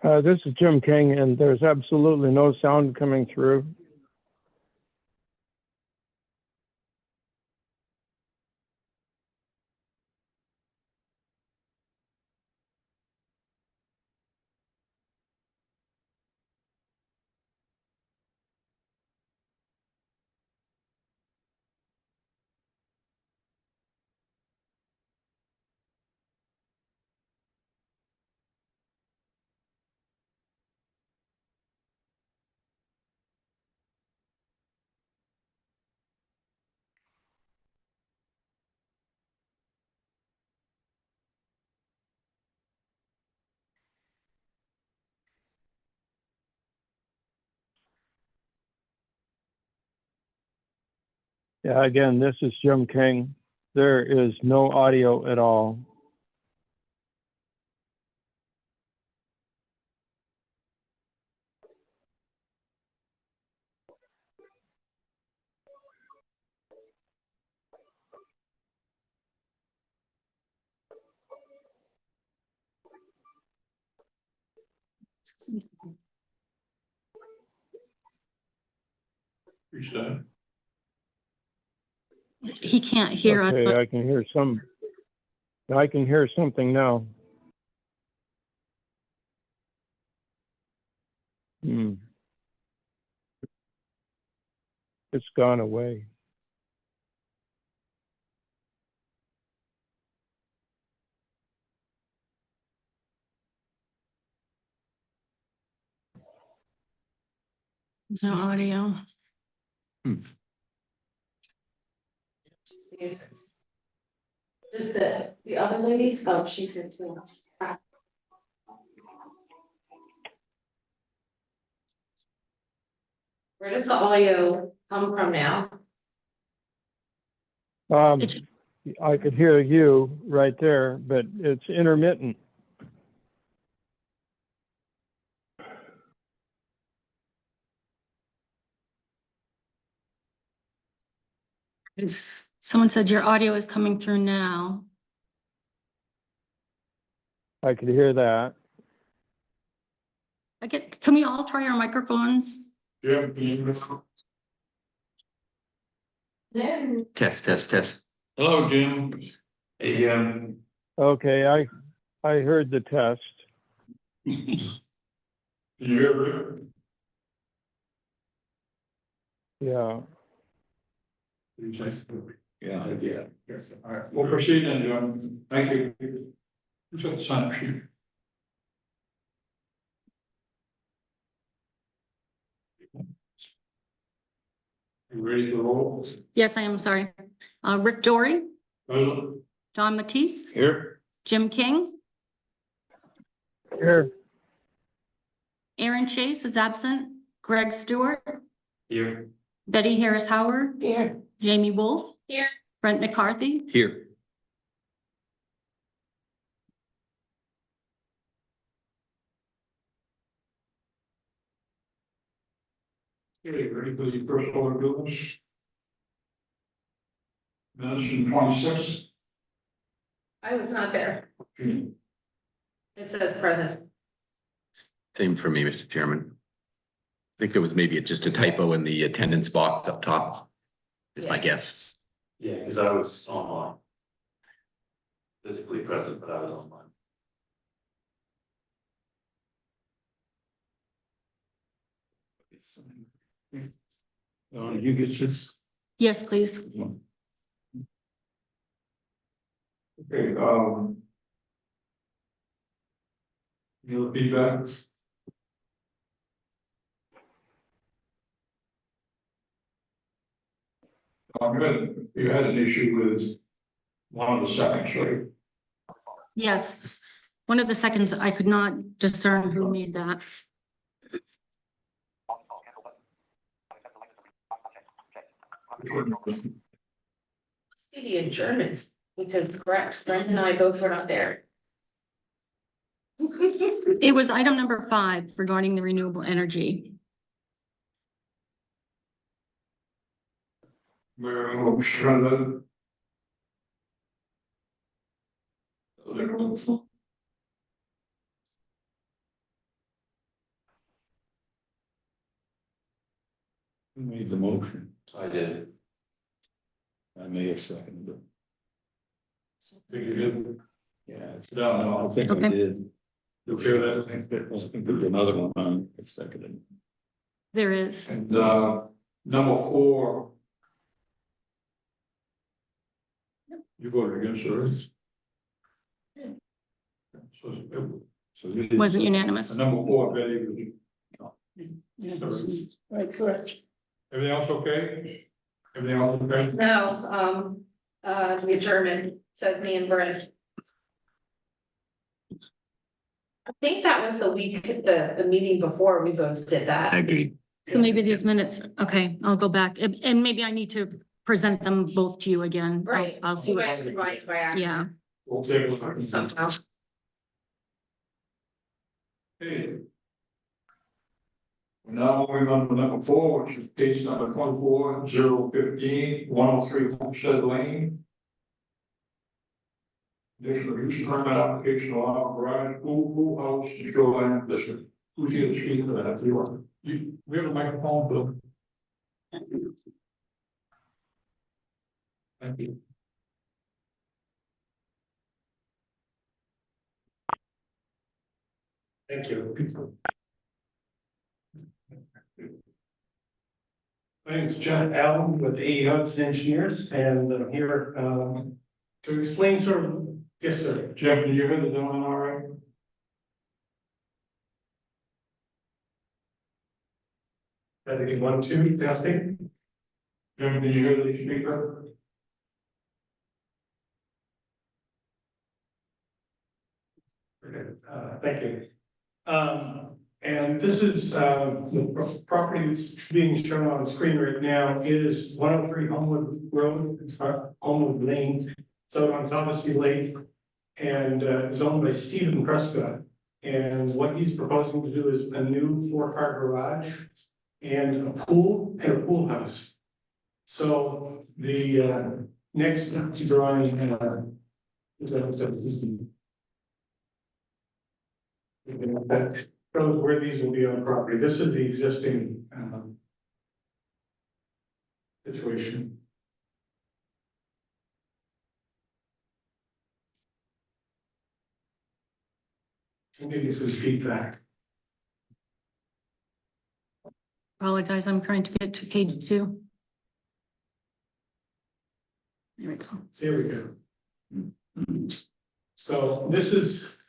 This is Jim King, and there's absolutely no sound coming through. Yeah, again, this is Jim King. There is no audio at all. He can't hear us. Okay, I can hear something now. It's gone away. There's no audio. Is the other ladies? Oh, she's in too. Where does the audio come from now? I could hear you right there, but it's intermittent. Someone said your audio is coming through now. I could hear that. Can we all try our microphones? Yeah. Test. Hello, Jim. Hey, Jim. Okay, I heard the test. Can you hear me? Yeah. Yeah. Yes. All right, we'll proceed then, Jim. Thank you. Who's got the sign up sheet? You ready to roll? Yes, I am. Sorry. Rick Dory, Present. Don Matisse, Here. Jim King, Here. Aaron Chase is absent, Greg Stewart, Here. Betty Harris Howard, Here. Jamie Wolf, Here. Brent McCarthy. Here. Okay, ready for the first order of business? Minutes from 26. I was not there. Okay. It says present. Same for me, Mr. Chairman. I think there was maybe just a typo in the attendance box up top, is my Yeah. guess. Yeah, because I was online. Physically present, but I was online. You get this. Yes, please. Okay, any other feedback? You had an issue with one of the seconds, right? Yes. One of the seconds I could not discern who made that. Must be the adjournment, because correct, Brent and I both were not there. It was item number 5 regarding the renewable energy. made the motion? I did. I may have seconded it. Think you did? Yeah. No, I think I Okay. did. You okay with that? I think there's another one on seconded. There is. And, number 4. You voted against yours? So you did. Wasn't unanimous. Number 4, Betty. Right, correct. Everything else okay? Everything else okay? No, the adjournment says me and Brent. I think that was the week, the meeting before we both did that. Agreed. So maybe these minutes, okay, I'll go back and maybe I need to present them both to you again. Right. I'll see Right, what, right, by accident yeah. Okay. somehow. Okay. We're now moving on to number 4, which is case number 24-015, 103 Homestead Lane. Additional use permit application allow garage, pool house, and shoreline district. Who's here to speak to that? We have a microphone, Bill. Thank you. Thank you. My name is John Allen with A. Hudson Engineers, and I'm here to explain sort of, yes, sir. Jeff, can you hear the gentleman all right? I think 1, 2, testing. Jim, can you hear the speaker? Okay, thank you. And this is the property that's being shown on the screen right now is 103 Homewood Road, Homewood Lane. So on Commodore Lake, and it's owned by Stephen Prescott. And what he's proposing to do is a new 4-car garage and a pool house. So the next drawing that shows where these will be on property. This is the existing situation. Maybe some feedback. Apologize, I'm trying to get to page 2. There we go. There we go. So this is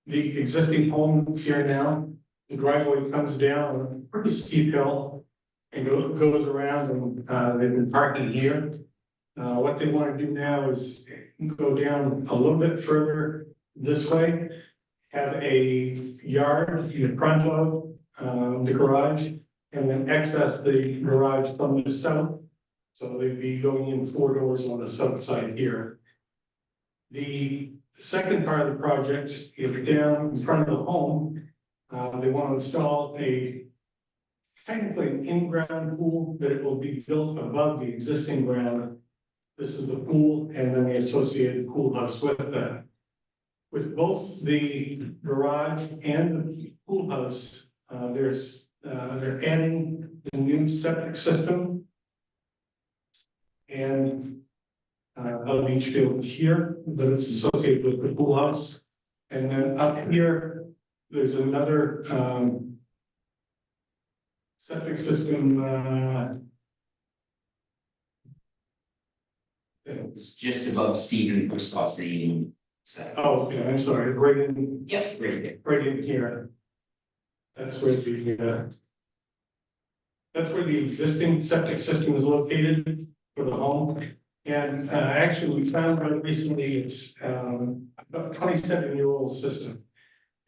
the existing home that's here now. The driveway comes down a pretty steep hill and goes around, and they've been parking here. What they want to do now is go down a little bit further this way, have a yard in front of the garage, and then access the garage from the south. So they'd be going in 4 doors on the south side here. The second part of the project, if down in front of the home, they want to install technically an in-ground pool, but it will be built above the existing ground. This is the pool and then the associated pool house with that. With both the garage and the pool house, they're adding the new septic system and a leach field here that is associated with the pool house. And then up here, there's another septic system. It's just above Stephen Prescott's name. Oh, okay, I'm sorry, right in. Yep, Right in here. That's where the existing septic system is located for the home. And actually, we found out recently it's about 27-year-old system.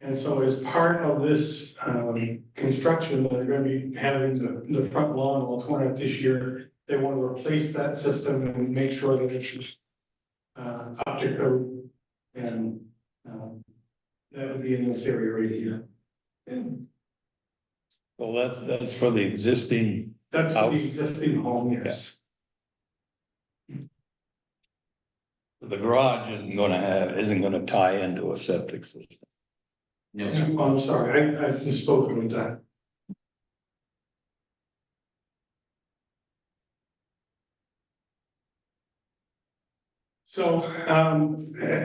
And so as part of this construction, they're going to be having the front lawn all torn out this year. They want to replace that system and make sure that it's up to code. And that would be in this area right here. And Well, that's for the existing, that's for House. the existing home, yes. the garage isn't gonna tie into a septic system. no, sir. Oh, I'm sorry, I've spoken with that. So,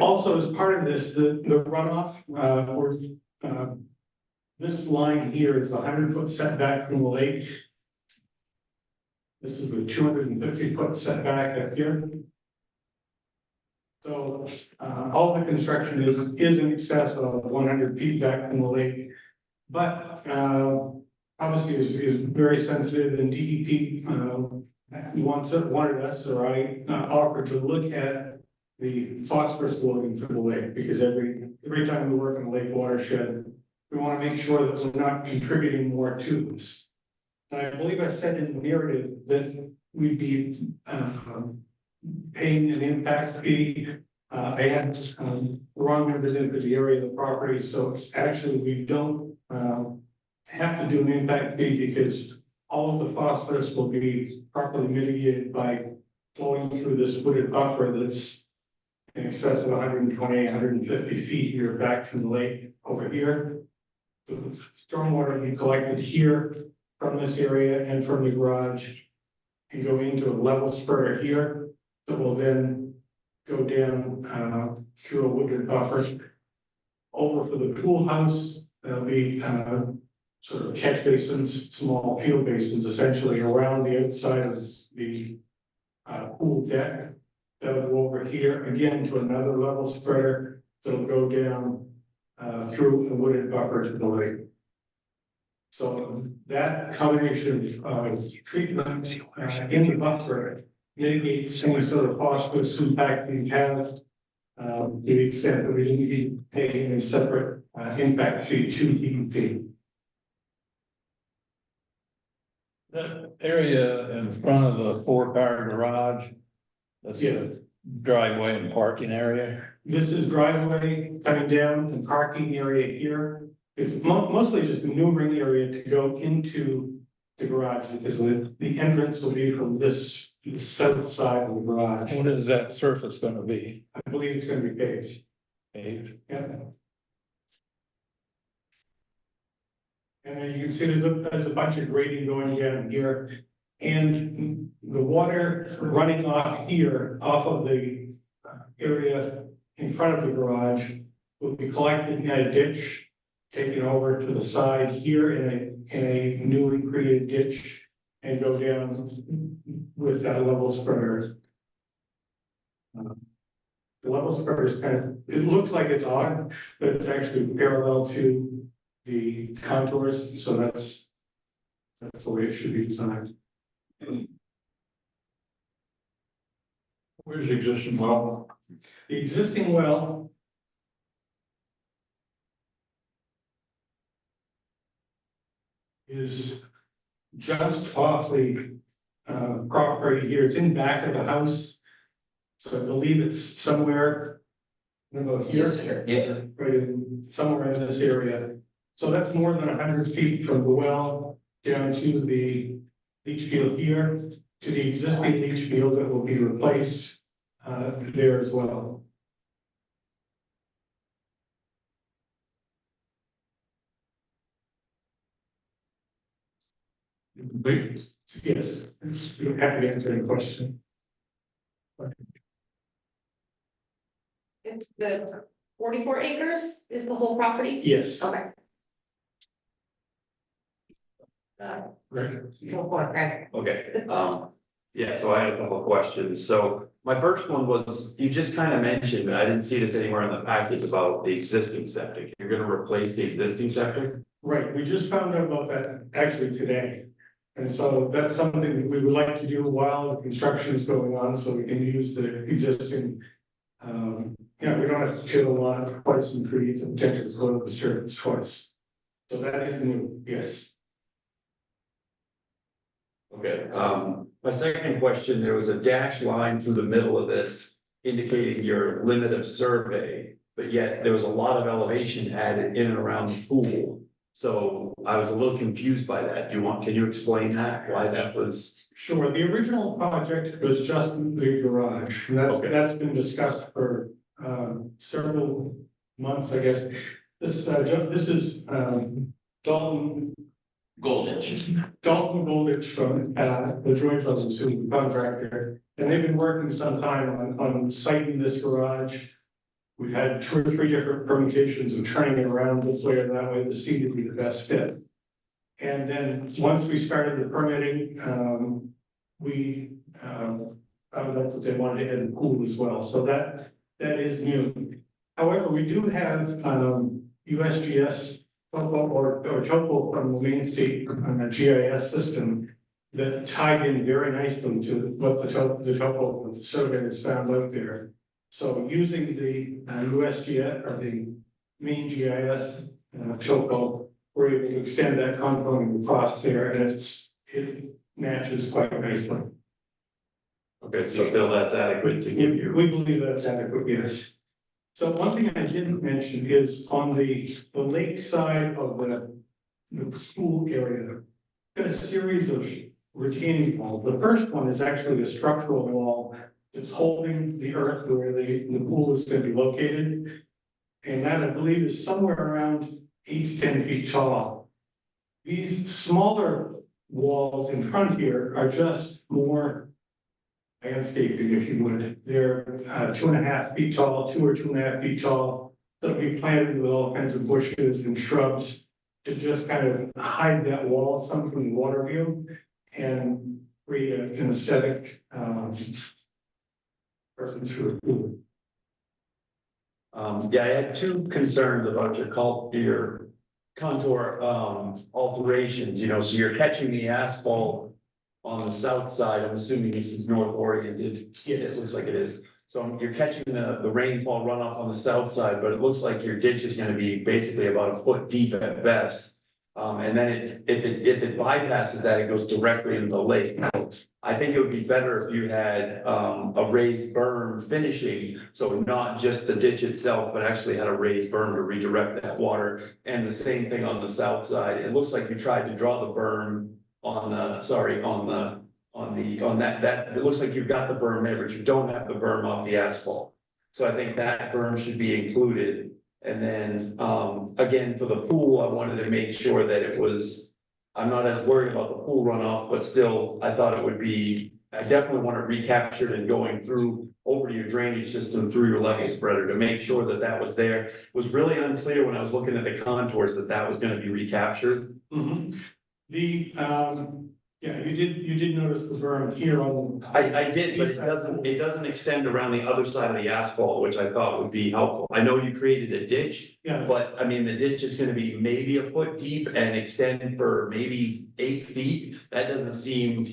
also as part of this, the runoff, this line here is the 100-foot setback from the lake. This is the 250-foot setback up here. So, all the construction is in excess of 100 feet back from the lake. But, obviously is very sensitive, and DEP, wanted us, or I offered to look at the phosphorus loading for the lake, because every time we work in a lake watershed, we want to make sure that we're not contributing more to this. And I believe I said in the narrative that we'd be paying an impact fee. I had the wrong numbers in for the area of the property, so actually we don't have to do an impact fee, because all of the phosphorus will be properly mitigated by flowing through this wooded buffer that's in excess of 120, 150 feet here back from the lake over here. The stormwater will be collected here from this area and from the garage and go into a level spur here that will then go down through a wooded buffer over for the pool house. There'll be sort of catch basins, small field basins, essentially around the outside of the pool deck. That'll go over here again to another level spreader that'll go down through a wooded buffer to the lake. So that combination of treatment in the buffer mitigates any sort of phosphorus impact we have, to the extent that we didn't need to pay any separate impact fee to DEP. That area in front of the 4-car garage, that's Yeah. the driveway and parking area. This is driveway coming down and parking area here. It's mostly just maneuvering area to go into the garage, because the entrance will be from this south side of the garage. What is that surface gonna be? I believe it's gonna be paved. Paved? Yeah. And then you can see there's a bunch of grading going down here. And the water running off here, off of the area in front of the garage, will be collected in a ditch, taken over to the side here in a newly created ditch, and go down with that level spreader. The level spreader is kind of, it looks like it's odd, but it's actually parallel to the contours, so that's the way it should be designed. Where's the existing well? The existing well is just off the property here. It's in back of the house. So I believe it's somewhere about here. Yes, sir. Yeah. Right in, somewhere in this area. So that's more than 100 feet from the well down to the leach field here, to the existing leach field that will be replaced there as well. Yes, I'm happy to answer any question. It's the 44 acres is the whole property? Yes. Okay. Right. Go for it, Greg. Okay, yeah, so I had a couple of questions. So my first one was, you just kind of mentioned, I didn't see this anywhere in the package, about the existing septic. You're gonna replace the existing septic? Right, we just found out about that actually today. And so that's something that we would like to do while the construction is going on, so we can use the existing. We don't have to kill a lot of twice and trees and potentially soil disturbance twice. So that is new, yes. Okay, my second question, there was a dashed line through the middle of this indicating your limit of survey, but yet there was a lot of elevation added in and around the pool. So I was a little confused by that. Can you explain that, why that was? Sure, the original project was just the garage, and that's been discussed for several months, I guess. This is Dalton Golditch. Dalton Golditch from, the Joy Brothers, who's the contractor, and they've been working some time on siting this garage. We've had 2 or 3 different permutations of turning it around this way or that way to see to be the best fit. And then, once we started the permitting, we, found out that they wanted to add a pool as well, so that is new. However, we do have, USGS or topo from the Main State GIS system that tied in very nicely to what the topo survey has found out there. So using the USGS or the main GIS topo, we're able to extend that contouring across there, and it matches quite nicely. Okay, so you feel that's adequate to give you? We believe that's adequate, yes. So one thing I didn't mention is on the lake side of the school area, got a series of retaining walls. The first one is actually a structural wall that's holding the earth where the pool is going to be located. And that, I believe, is somewhere around 8 to 10 feet tall. These smaller walls in front here are just more landscaping, if you would. They're 2.5 feet tall, 2 or 2.5 feet tall. They'll be planted with all kinds of bushes and shrubs to just kind of hide that wall, some from the water view, and create an aesthetic person through a pool. Yeah, I had 2 concerns about your contour alterations, so you're catching the asphalt on the south side. I'm assuming this is north oriented. Yes. It looks like it is. So you're catching the rainfall runoff on the south side, but it looks like your ditch is gonna be basically about 1 foot deep at best. And then if it bypasses that, it goes directly into the lake. I think it would be better if you had a raised berm finishing, so not just the ditch itself, but actually had a raised berm to redirect that water. And the same thing on the south side. It looks like you tried to draw the berm on that, it looks like you've got the berm there, but you don't have the berm off the asphalt. So I think that berm should be included. And then, again, for the pool, I wanted to make sure that it was, I'm not as worried about the pool runoff, but still, I thought it would be, I definitely want it recaptured and going through over your drainage system through your level spreader to make sure that that was there. It was really unclear when I was looking at the contours that was gonna be recaptured. Mm-hmm. Yeah, you did notice the berm here on. I did, but it doesn't extend around the other side of the asphalt, which I thought would be helpful. I know you created a ditch, Yeah, but I mean, the ditch is gonna be maybe 1 foot deep and extend for maybe 8 feet. That doesn't seem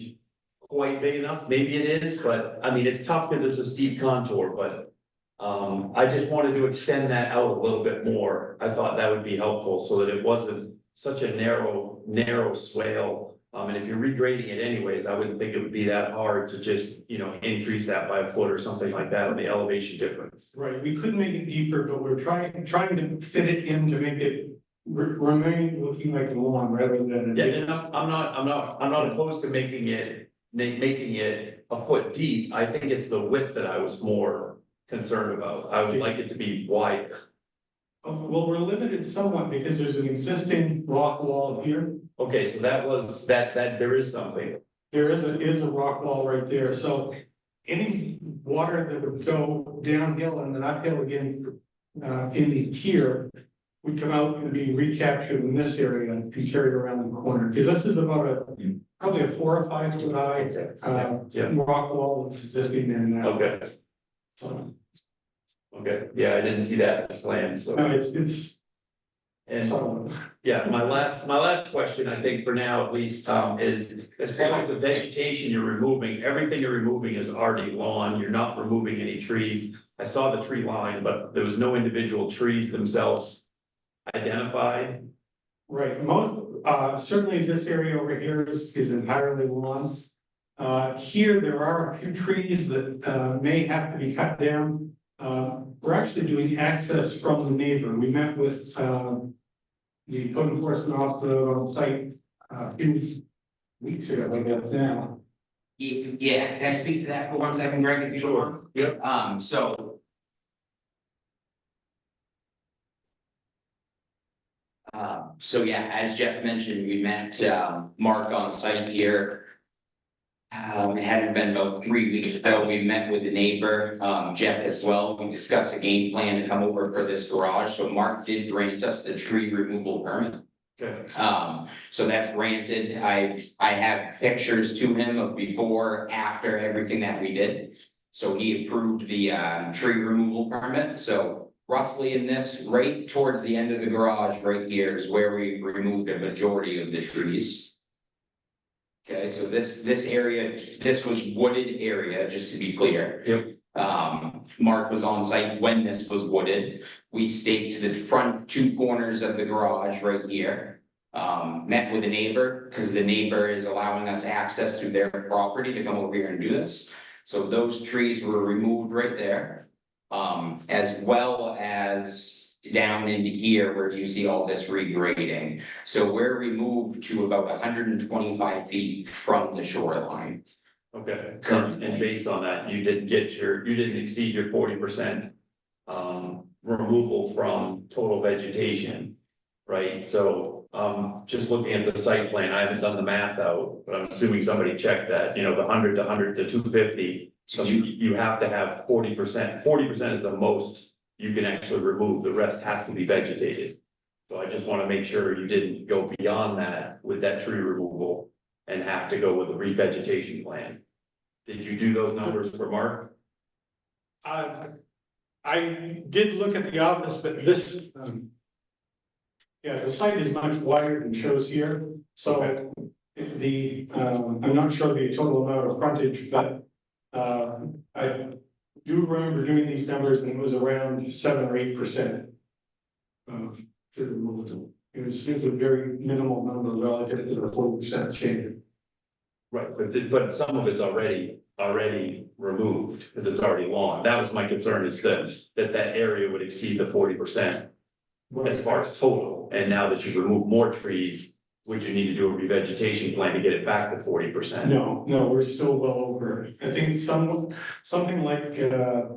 quite big enough. Maybe it is, but I mean, it's tough because it's a steep contour, but I just wanted to extend that out a little bit more. I thought that would be helpful so that it wasn't such a narrow swale. And if you're regrading it anyways, I wouldn't think it would be that hard to just, increase that by 1 foot or something like that on the elevation difference. right. We could make it deeper, but we're trying to fit it in to make it remain looking like a lawn rather than. Yeah, and I'm not opposed to making it 1 foot deep. I think it's the width that I was more concerned about. I would like it to be wider. Well, we're limited somewhat because there's an existing rock wall here. Okay, so that there is something. There is a rock wall right there, so any water that would go downhill and then uphill again, in here would come out and be recaptured in this area and carried around the corner, because this is about probably a 4 or 5 foot high, rock wall that's existing there now. Okay, So, okay, yeah, I didn't see that in the plan, so. no, it's. And So, yeah, my last question, I think for now at least, is as far as the vegetation you're removing, everything you're removing is already lawn. You're not removing any trees. I saw the tree line, but there was no individual trees themselves identified. right, certainly this area over here is entirely lawns. Here, there are a few trees that may have to be cut down. We're actually doing access from the neighbor. We met with the code enforcement officer on site a few weeks ago, I guess now. Yeah, can I speak to that for 1 second, Greg, if you don't mind? Yep. So. So yeah, as Jeff mentioned, we met, Mark on site here. It hadn't been about 3 weeks ago, we met with the neighbor, Jeff as well, we discussed a game plan to come over for this garage, so Mark did grant us the tree removal permit. Okay. So that's granted, I have pictures to him of before, after everything that we did. So he approved the, tree removal permit, so roughly in this, right towards the end of the garage, right here is where we removed a majority of the trees. Okay, so this area, this was wooded area, just to be clear. Yep. Mark was on site when this was wooded. We staked the front 2 corners of the garage right here. Met with the neighbor, because the neighbor is allowing us access to their property to come over here and do this. So those trees were removed right there. As well as down into here where you see all this regrading. So we're removed to about 125 feet from the shoreline. Okay, and based on that, you didn't exceed your 40%. Removal from total vegetation, right? So, just looking at the site plan, I haven't done the math out, but I'm assuming somebody checked that, you know, the 100 to 100 to 250. So you have to have 40%, 40% is the most you can actually remove, the rest has to be vegetated. So I just want to make sure you didn't go beyond that with that tree removal and have to go with a revegetation plan. Did you do those numbers for Mark? I did look at the office, but this, yeah, the site is much wider than shows here, so I'm not sure the total amount of frontage, but I do remember doing these numbers and it was around 7 or 8%. It was a very minimal number relative to the 40% standard. Right, but some of it's already removed, because it's already lawn. That was my concern, is that area would exceed the 40% as far as total. And now that you've removed more trees, would you need to do a revegetation plan to get it back to 40%? No, we're still well over. I think something like, I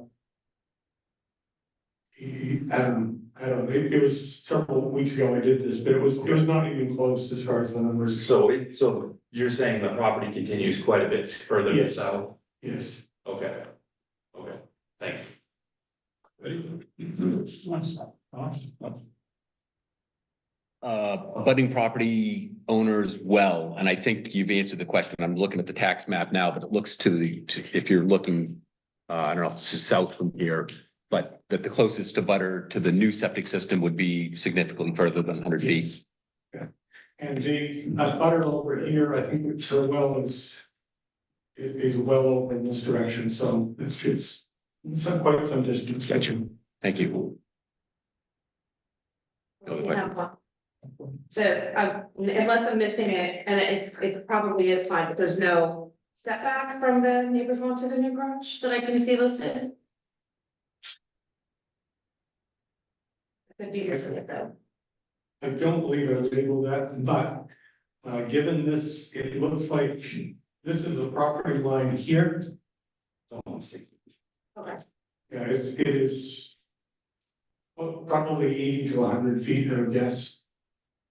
don't know, it was several weeks ago I did this, but it was not even close as far as the numbers. So you're saying the property continues quite a bit further Yes. south? Yes. Okay, thanks. Budding property owners well, and I think you've answered the question. I'm looking at the tax map now, but it looks if you're looking, I don't know if this is south from here, but that the closest to butter to the new septic system would be significantly further than 100 feet. Yeah. And the butter over here, I think it's well is well over in this direction, so it's quite some distance. Thank you. So, unless I'm missing it, and it probably is fine, but there's no setback from the neighbors onto the new garage that I can see listed. I could be missing it though. I don't believe I was able to that, but given this, it looks like this is the property line here. Okay. Yeah, it is probably 80 to 100 feet, I would guess.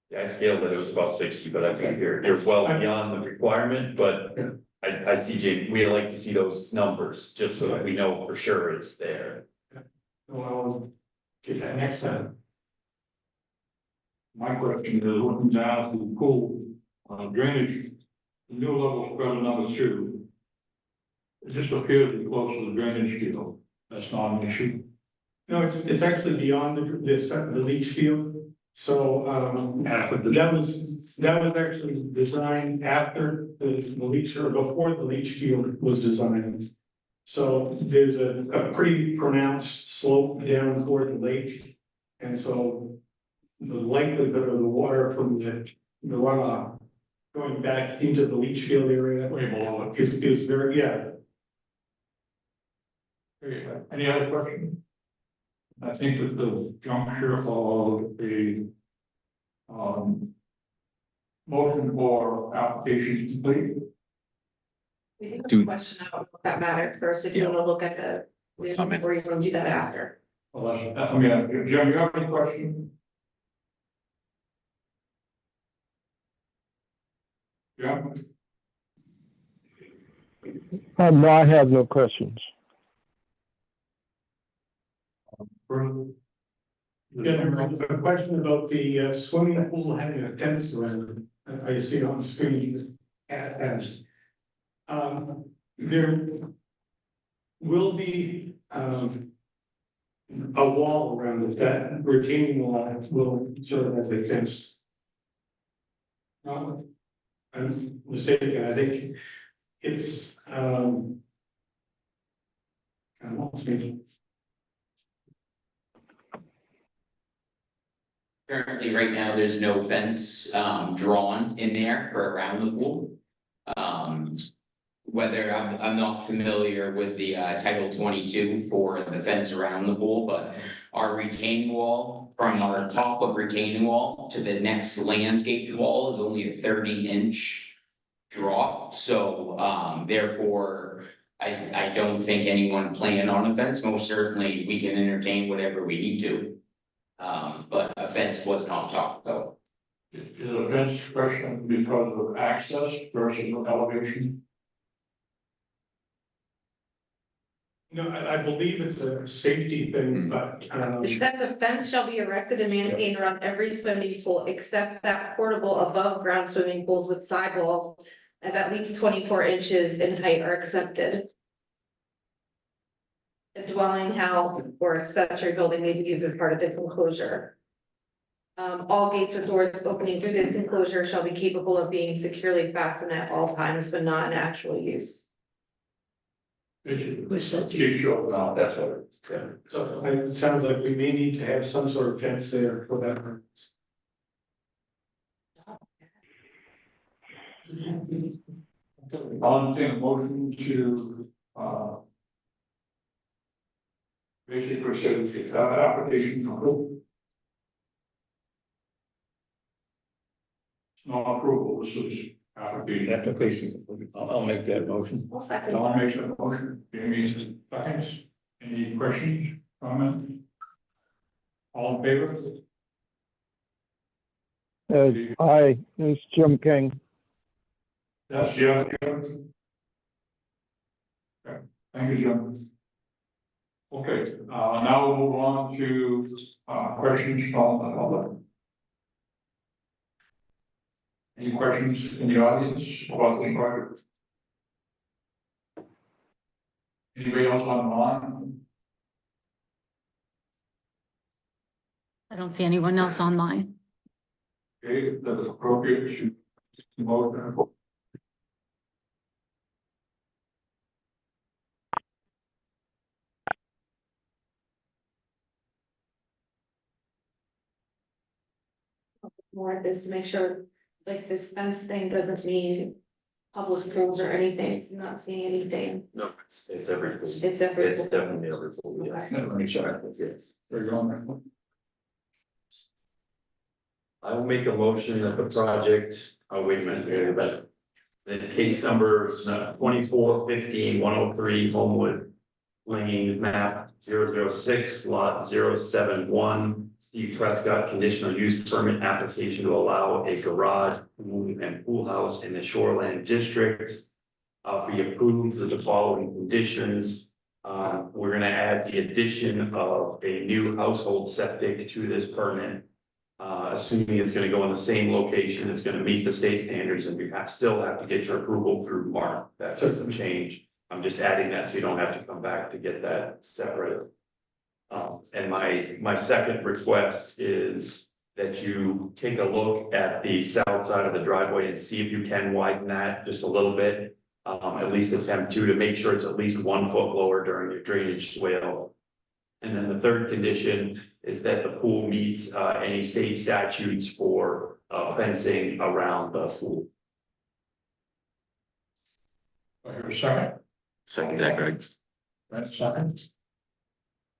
Yeah, I scaled it was about 60, but I think you're well beyond the requirement, but I see, Jake, we like to see those numbers, just so that we know for sure it's there. Well, get that next time. My question is, looking down to the pool, drainage, the new level spread number 2. It just appears to be close to the drainage field. That's not an issue. No, it's actually beyond the leach field. So that was actually designed after the leach, or before the leach field was designed. So there's a pretty pronounced slope down toward the lake. And so the likelihood of the water from the runoff going back into the leach field area Way below it. is very, Any other questions? I think that the juncture of a motion for application complete. We have Do- a question about that matter first, if you Yeah. wanna look at the, Comment. before you wanna do that after. Well, Jim, you have any questions? Yeah, No, I have no questions. further? Yeah, there's a question about the swimming pool having a fence around it. I see it on the screen as. There will be a wall around it, that retaining wall will serve as a fence. No, I'm mistaken, I think it's I don't think. Currently, right now, there's no fence, drawn in there for around the pool. Whether I'm not familiar with the, Title 22 for the fence around the pool, but our retaining wall, from our top of retaining wall to the next landscaped wall is only a 30-inch drop, so, therefore, I don't think anyone planned on a fence. Most certainly, we can entertain whatever we need to. But a fence was not talked about. Is a fence question because of access versus elevation? No, I believe it's a safety thing, but It says a fence shall be erected and maintained around every swimming pool except that portable above ground swimming pools with sidewalls of at least 24 inches in height are accepted. A dwelling house or accessory building may be used as part of this enclosure. All gates or doors opening through this enclosure shall be capable of being securely fastened at all times, but not in actual use. Keep short now, that's all. yeah, so it sounds like we may need to have some sort of fence there for that purpose. I'll entertain a motion to, basically say, application for approval. It's not approval, this is application. Application, I'll make that motion. I'll second. Don makes a motion, Jamie seconds. Any questions, comments? All in favor? Aye, it's Jim King. That's Jim. Okay, thank you, Jim. Okay, now we'll move on to, questions from the public. Any questions in the audience about this project? Anybody else online? I don't see anyone else online. Okay, that's appropriate to motion. More of this to make sure, like this fence thing doesn't need public pools or anything, it's not seeing anything, No, it's every pool. it's every. It's definitely every pool, yes. Okay. Never mind, sorry. Yes. There you go. I will make a motion that the project, oh, wait a minute, but the case number is 2415-103 Homewood Lane, map 006, lot 071. Steve Prescott, conditional use permit application to allow a garage and pool house in the Shoreland District. Be approved with the following conditions. We're gonna add the addition of a new household septic to this permit. Assuming it's gonna go in the same location, it's gonna meet the state standards, and you still have to get your approval through Mark. That doesn't change. I'm just adding that so you don't have to come back to get that separate. And my second request is that you take a look at the south side of the driveway and see if you can widen that just a little bit. At least attempt to make sure it's at least 1 foot lower during your drainage swale. And then the third condition is that the pool meets any state statutes for fencing around the pool. I hear a second. Second that, Greg. That's second.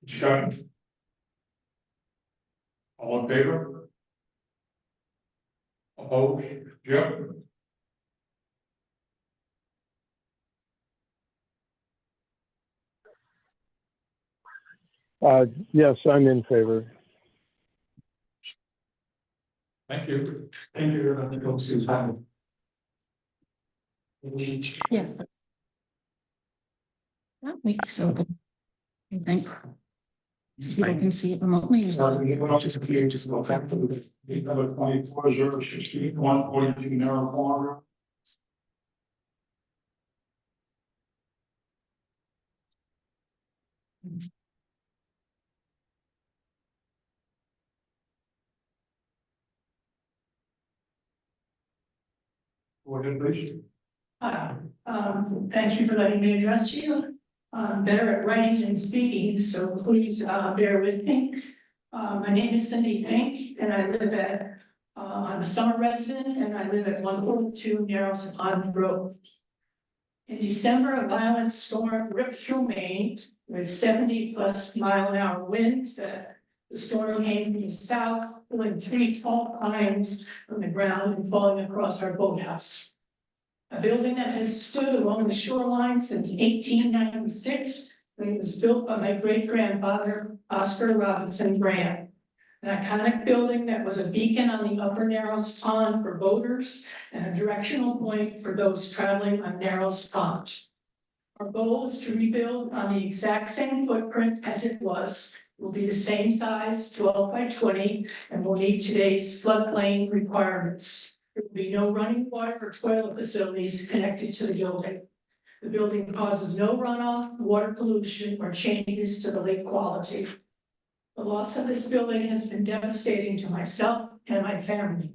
Discussion. All in favor? Opposed? Jim? Yes, I'm in favor. Thank you. Thank you very much, folks, for your time. Yes. So. I think. So people can see it remotely. Or something. Just clear, just go back to the number 24,060, 142 Narrow Pond Road. Go ahead, please. Hi, thank you for letting me address you. I'm better at writing than speaking, so please, bear with me. My name is Cindy Fink, and I live at, I'm a summer resident, and I live at 142 Narrows Pond Road. In December, a violent storm ripped through Maine with 70+ mile-an-hour winds. The storm came from the south, pulling 3 tall pines from the ground and falling across our boathouse. A building that has stood along the shoreline since 1896, when it was built by my great-grandfather, Oscar Robinson Graham. An iconic building that was a beacon on the Upper Narrows Pond for boaters and a directional point for those traveling on Narrows Pond. Our goal is to rebuild on the exact same footprint as it was. It will be the same size, 12 by 20, and will meet today's floodplain requirements. There will be no running water or toilet facilities connected to the building. The building causes no runoff, water pollution, or changes to the lake quality. The loss of this building has been devastating to myself and my family.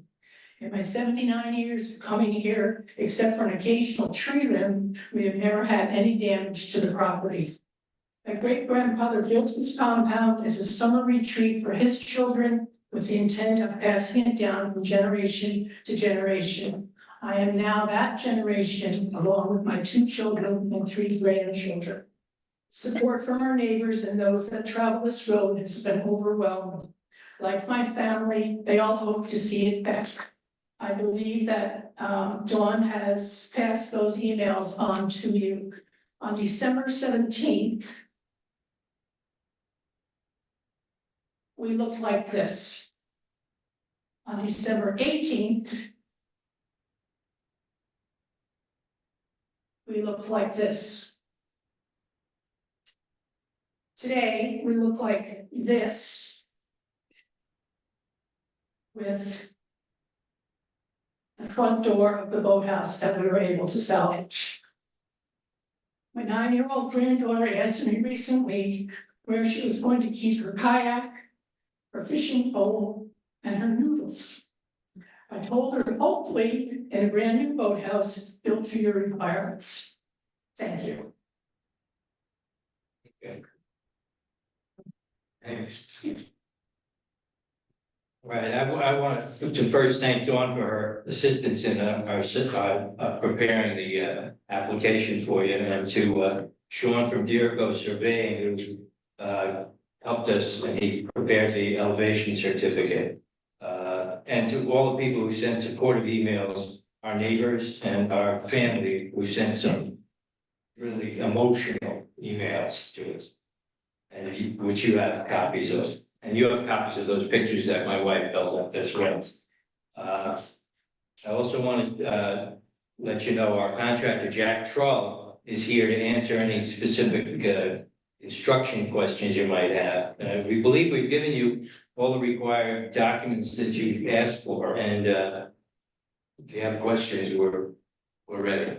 In my 79 years of coming here, except for an occasional tree limb, we have never had any damage to the property. My great-grandfather built this compound as a summer retreat for his children with the intent of passing it down from generation to generation. I am now that generation, along with my 2 children and 3 grandchildren. Support from our neighbors and those that travel this road has been overwhelming. Like my family, they all hope to see it back. I believe that Dawn has passed those emails on to you. On December 17th, we looked like this. On December 18th, we looked like this. Today, we look like this with the front door of the boathouse that we were able to salvage. My 9-year-old granddaughter asked me recently where she was going to keep her kayak, her fishing pole, and her noodles. I told her, hopefully, in a brand new boathouse built to your requirements. Thank you. Thanks. Right, I want to first thank Dawn for her assistance in preparing the application for you, and to Sean from Deerco Surveying, who helped us, and he prepared the elevation certificate. And to all the people who sent supportive emails, our neighbors and our family who sent some really emotional emails to us, and which you have copies of. And you have copies of those pictures that my wife held up as well. I also want to let you know our contractor, Jack Trull, is here to answer any specific instruction questions you might have. We believe we've given you all the required documents that you've asked for, and if you have questions, we're ready.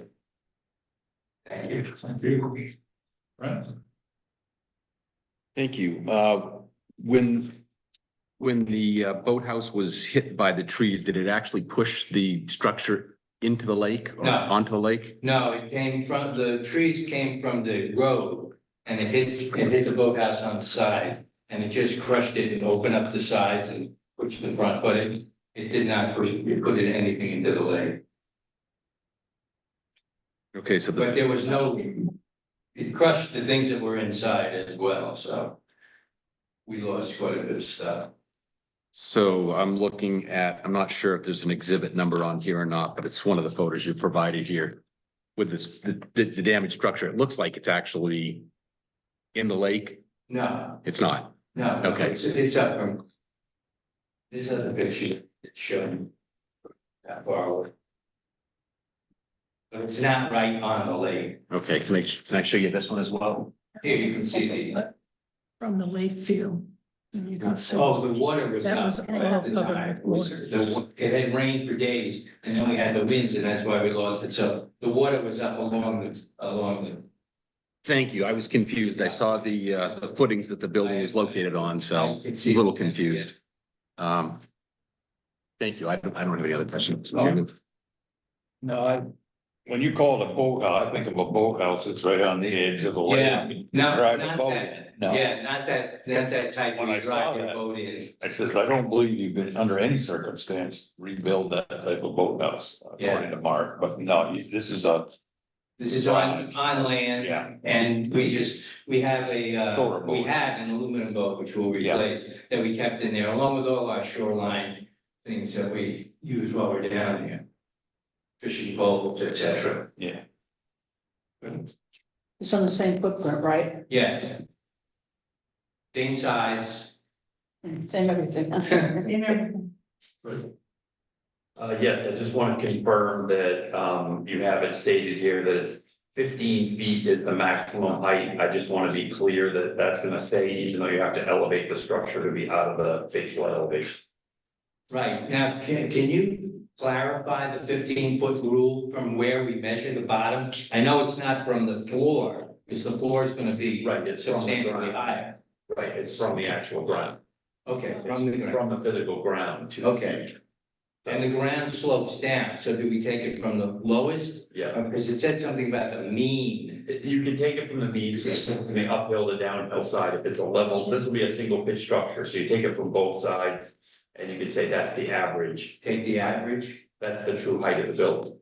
Thank you. Thank you. Right. Thank you. When the boathouse was hit by the trees, did it actually push the structure into the lake or No. onto the lake? No, it came from, the trees came from the road, and it hit the boathouse on the side, and it just crushed it and opened up the sides and pushed the front, but it did not put anything into the lake. Okay, so But there was no, it crushed the things that were inside as well, so we lost quite a bit of stuff. So I'm looking at, I'm not sure if there's an exhibit number on here or not, but it's one of the photos you provided here with this, the damaged structure. It looks like it's actually in the lake. No, It's not. no. Okay. It's up from. These are the pictures that show that far away. But it's not right on the lake. Okay, can I show you this one as well? Here, you can see the, From the lake view. And you can see. oh, the water was That up was at all the covered time. with water. It had rained for days, and then we had the winds, and that's why we lost it, so the water was up along the. Thank you. I was confused. I saw the footings that the building was located on, so a little confused. Thank you. I don't have any other questions. No, when you call it a boathouse, I think of a boathouse, it's right on the edge of the lake. Yeah, no, Drive a not boat. that, No. yeah, not that type When where I you saw drive your that, boat in. I said, I don't believe you can, under any circumstance, rebuild that type of boathouse, according to Mark, but no, this is a. This is on land. Yeah. And we have Store boat. we had an aluminum boat, which we'll replace, that we kept in there, along with all our shoreline things that we use while we're down here. Fishing poles, et cetera. Yeah. It's on the same footprint, right? Yes. Same size. Same everything. Same everything. Yes, I just want to confirm that, you have it stated here that it's 15 feet is the maximum height. I just want to be clear that that's gonna stay, even though you have to elevate the structure to be out of the facial elevation. Right, now, can you clarify the 15-foot rule from where we measure the bottom? I know it's not from the floor, because the floor is gonna be Right, it's from the substantially ground. higher. Right, it's from the actual ground. Okay, It's from the physical ground to. Okay. And the ground slopes down, so do we take it from the lowest? Yeah, Because it said something about the mean. you can take it from the mean, so it's from the uphill to downhill side, if it's a level, this will be a single pitch structure, so you take it from both sides. And you can say that the average, Take the average. that's the true height of the building.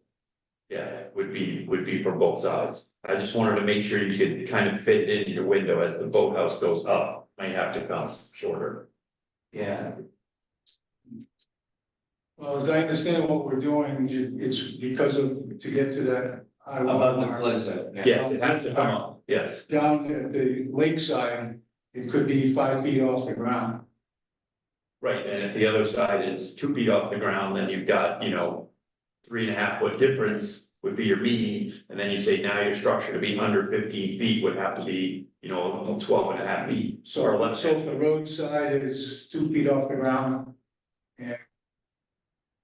Yeah, would be from both sides. I just wanted to make sure you could kind of fit it in your window as the boathouse goes up, might have to come shorter. Yeah. Well, as I understand what we're doing, it's because of, to get to that. high Above water the mark. flood zone. yeah. Yes, it has to come up, yes. Down at the lakeside, it could be 5 feet off the ground. Right, and if the other side is 2 feet off the ground, then you've got, 3.5 foot difference would be your mean. And then you say now your structure to be under 15 feet would have to be, 12.5 feet. Or So, less. so if the roadside is 2 feet off the ground. And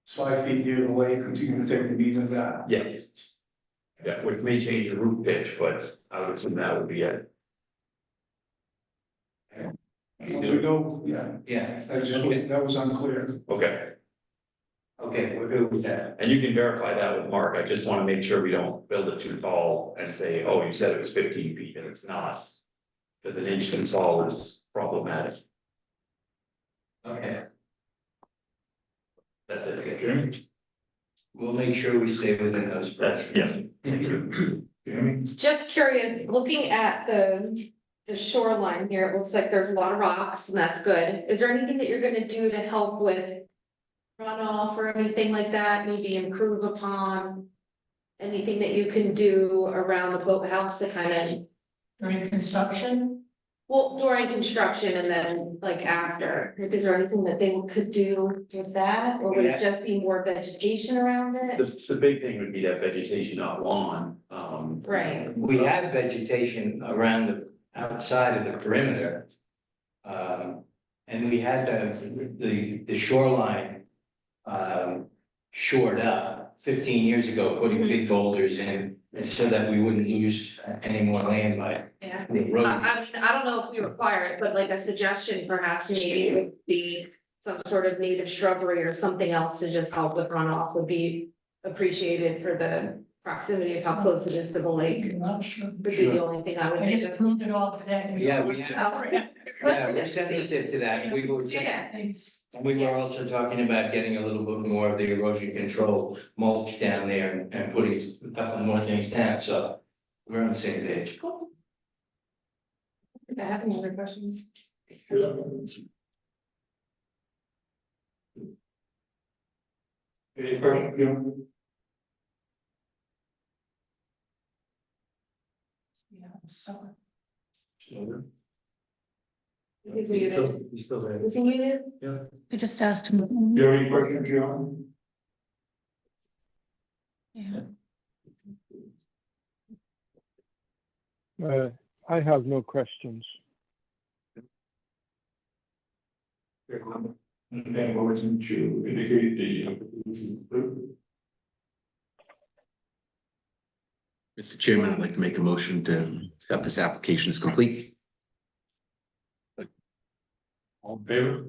it's 5 feet near the lake, you're gonna take the mean of that. Yeah. Yeah, which may change the roof pitch, but I would assume that would be it. We know, yeah, Yeah, that was unclear. Okay, okay, we're good with that. and you can verify that with Mark. I just want to make sure we don't build it too tall and say, oh, you said it was 15 feet and it's not. Because an inch too tall is problematic. Okay, That's it, okay, Jeremy? we'll make sure we stay within those. That's, yeah. Thank you. Jeremy? Just curious, looking at the shoreline here, it looks like there's a lot of rocks and that's good. Is there anything that you're gonna do to help with runoff or anything like that, maybe improve upon? Anything that you can do around the boathouse to kind of, During construction, well, during construction and then like after? Is there anything that they could do with that, or would it just be more vegetation around it? The big thing would be that vegetation not lawn, Right. We have vegetation around the outside of the perimeter. And we had the shoreline shored up 15 years ago, putting big boulders in, so that we wouldn't lose any more land by Yeah. the I road. mean, I don't know if we require it, but like a suggestion perhaps maybe would be some sort of native shrubbery or something else to just help with runoff would be appreciated for the proximity of how close it is to the lake. I'm not sure. Would be the only thing I would I think just of. proved it all today. Yeah, we have. Yeah, we're sensitive to that. We were, Yeah. and we were also talking about getting a little bit more of the erosion control mulch down there and putting a couple more things down, so we're on the same page. Cool. If I have any other questions. Any question, Jim? Yeah, so. He's muted. He's still there. Is he muted? I just asked him. You have any questions, John? Yeah. I have no questions. And then motion to indicate the application approved. Mr. Chairman, I'd like to make a motion to accept this application as complete. All in favor?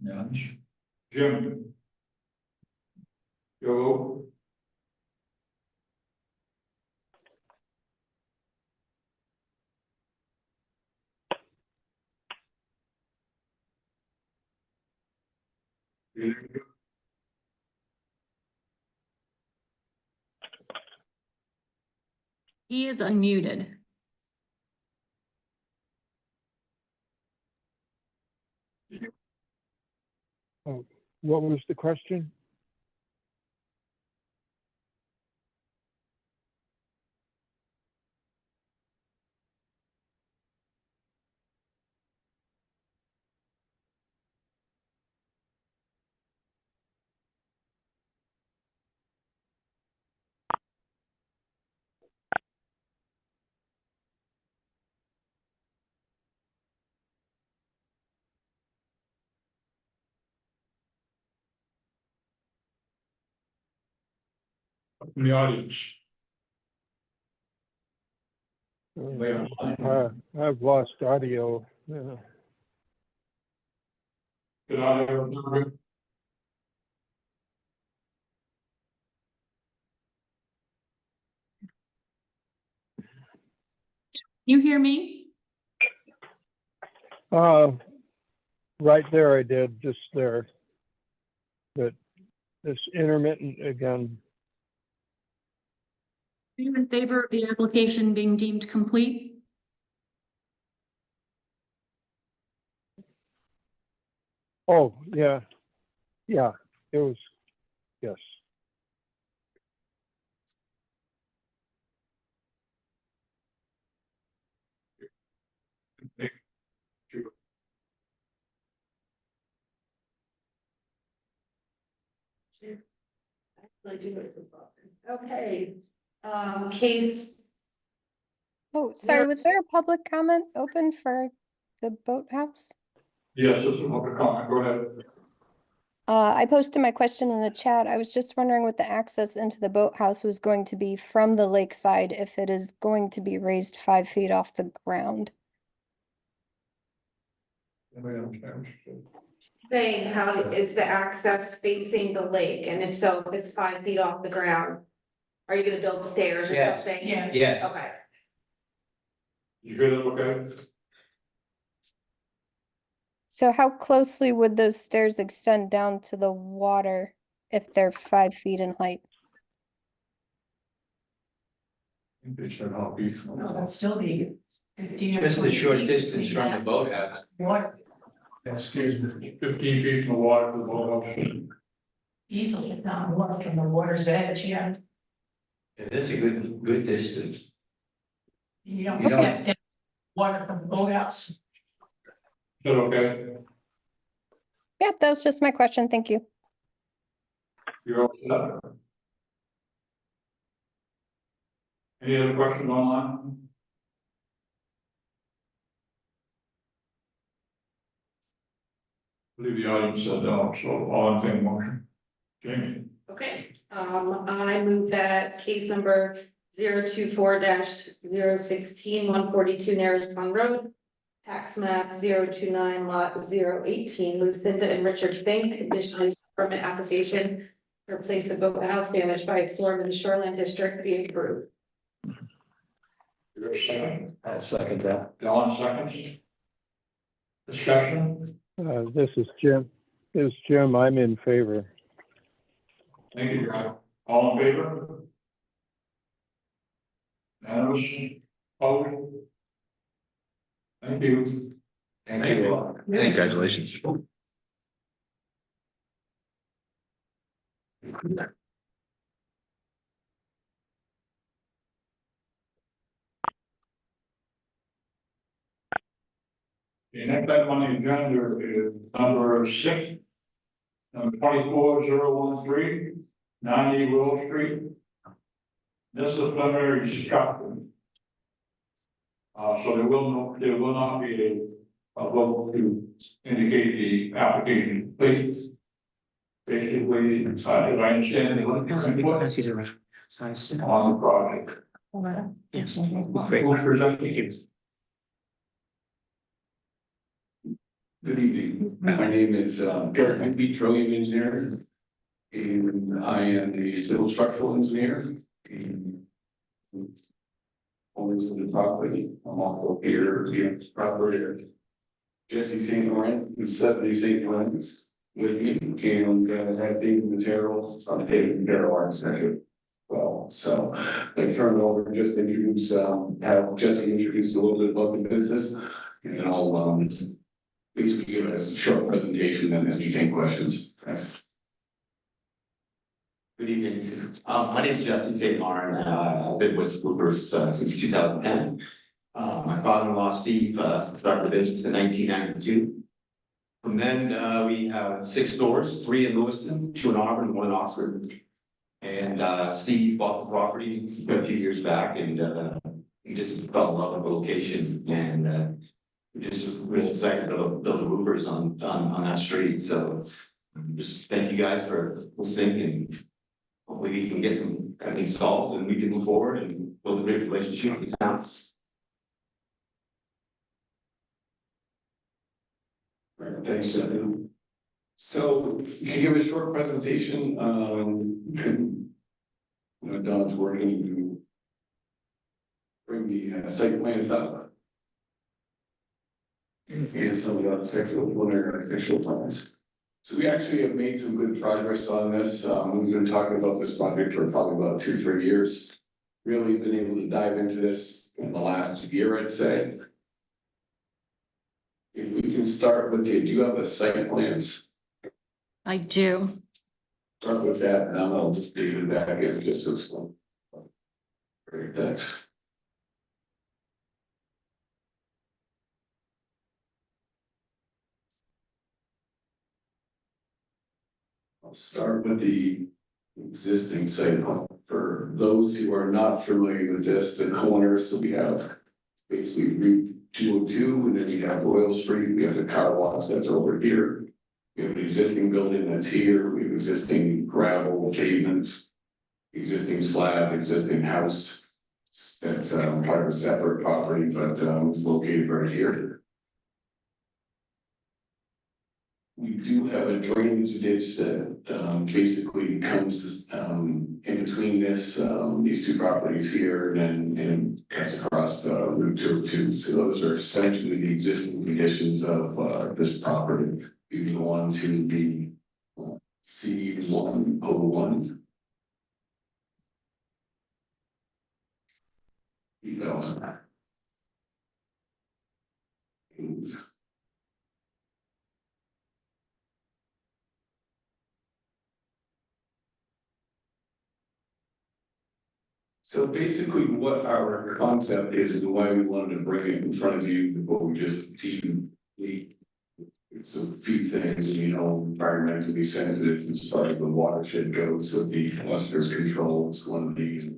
Yes. Jim? Your vote? He is unmuted. What was the question? From the audience. I've lost audio. Good audio. You hear me? Right there I did, just there. But it's intermittent again. Are you in favor of the application being deemed complete? Oh, yeah. Yeah, it was, yes. Okay, case, Oh, sorry, was there a public comment open for the boathouse? Yes, this is a public comment, go ahead. I posted my question in the chat. I was just wondering what the access into the boathouse was going to be from the lakeside, if it is going to be raised 5 feet off the ground. saying how is the access facing the lake, and if so, if it's 5 feet off the ground, are you gonna build stairs or Yes. something? Yeah. Yes. Okay, You hear that, okay? So how closely would those stairs extend down to the water if they're 5 feet in height? They said how beautiful. No, that'll still be 15 or Just a 20 short feet distance from the between boathouse. that water Excuse me. 15 feet from the water to the boathouse. easily, if not more, from the water's edge, yeah. It is a good distance. You don't You don't- step down water from the boathouse. Is that okay? Yep, that was just my question. Thank you. You're all set? Any other questions online? I believe the audience said no, so all in favor, motion. Jamie? okay, I move that case number 024-016, 142 Narrows Pond Road. Tax map 029 lot 018, Lucinda and Richard Fink, conditional use permit application to replace the boathouse damaged by a storm in the shoreline district be approved. You're a second. I'll second that. Don seconds. Discussion? This is Jim. I'm in favor. Thank you, John. All in favor? Unanimous? Opposed? Thank you. Thank you. Congratulations. The next item on the agenda is number 6. Number 24013, 90 Willow Street. This is a preliminary structure. So there will not be a vote to indicate the application complete. Basically, as I understand, they're looking for input on the project. Who's presenting? Good evening. My name is Garrett McBee, Petroleum Engineer. And I am the civil structural engineer. And owners of the property. I'm also here, the operator. Jesse St. Laurent, who's 70 St. Laurent's with me, and have David Material, David Material Architect. Well, so I turn it over and just introduce, have Jesse introduce a little bit about the business, and then I'll basically give us a short presentation and entertain questions. Thanks. Good evening. My name is Jesse St. Laurent. I've been with Bloopers since 2010. My father-in-law, Steve, started the business in 1992. From then, we have 6 stores, 3 in Lewiston, 2 in Auburn, 1 in Oxford. And Steve bought the property a few years back, and he just fell in love with the location, and we're just really excited about building Bloopers on that street. So just thank you guys for listening, and hopefully we can get some everything solved and we can move forward and build a great relationship with the town. Thanks, Jesse. So can you give a short presentation? Don's working to bring the site plans up. And some of the architectural plans. So we actually have made some good progress on this. We've been talking about this project for probably about 2-3 years. Really been able to dive into this in the last year, I'd say. If we can start with, do you have the site plans? I do. Start with that, and I'll just leave it back as just this one. Great, thanks. I'll start with the existing site plan. For those who are not familiar with this, the corners, so we have basically Route 202, and then we have Royal Street, we have the car wash that's over here. We have an existing building that's here, we have existing gravel pavement, existing slab, existing house. That's part of a separate property, but it's located right here. We do have a drainage ditch that basically comes in between these 2 properties here and cuts across Route 202. So those are essentially the existing conditions of this property. We go on to the C101. So basically what our concept is and why we wanted to bring it in front of you before we just team so a few things, environmentally sensitive as far as the watershed goes, so the clusters controls one of the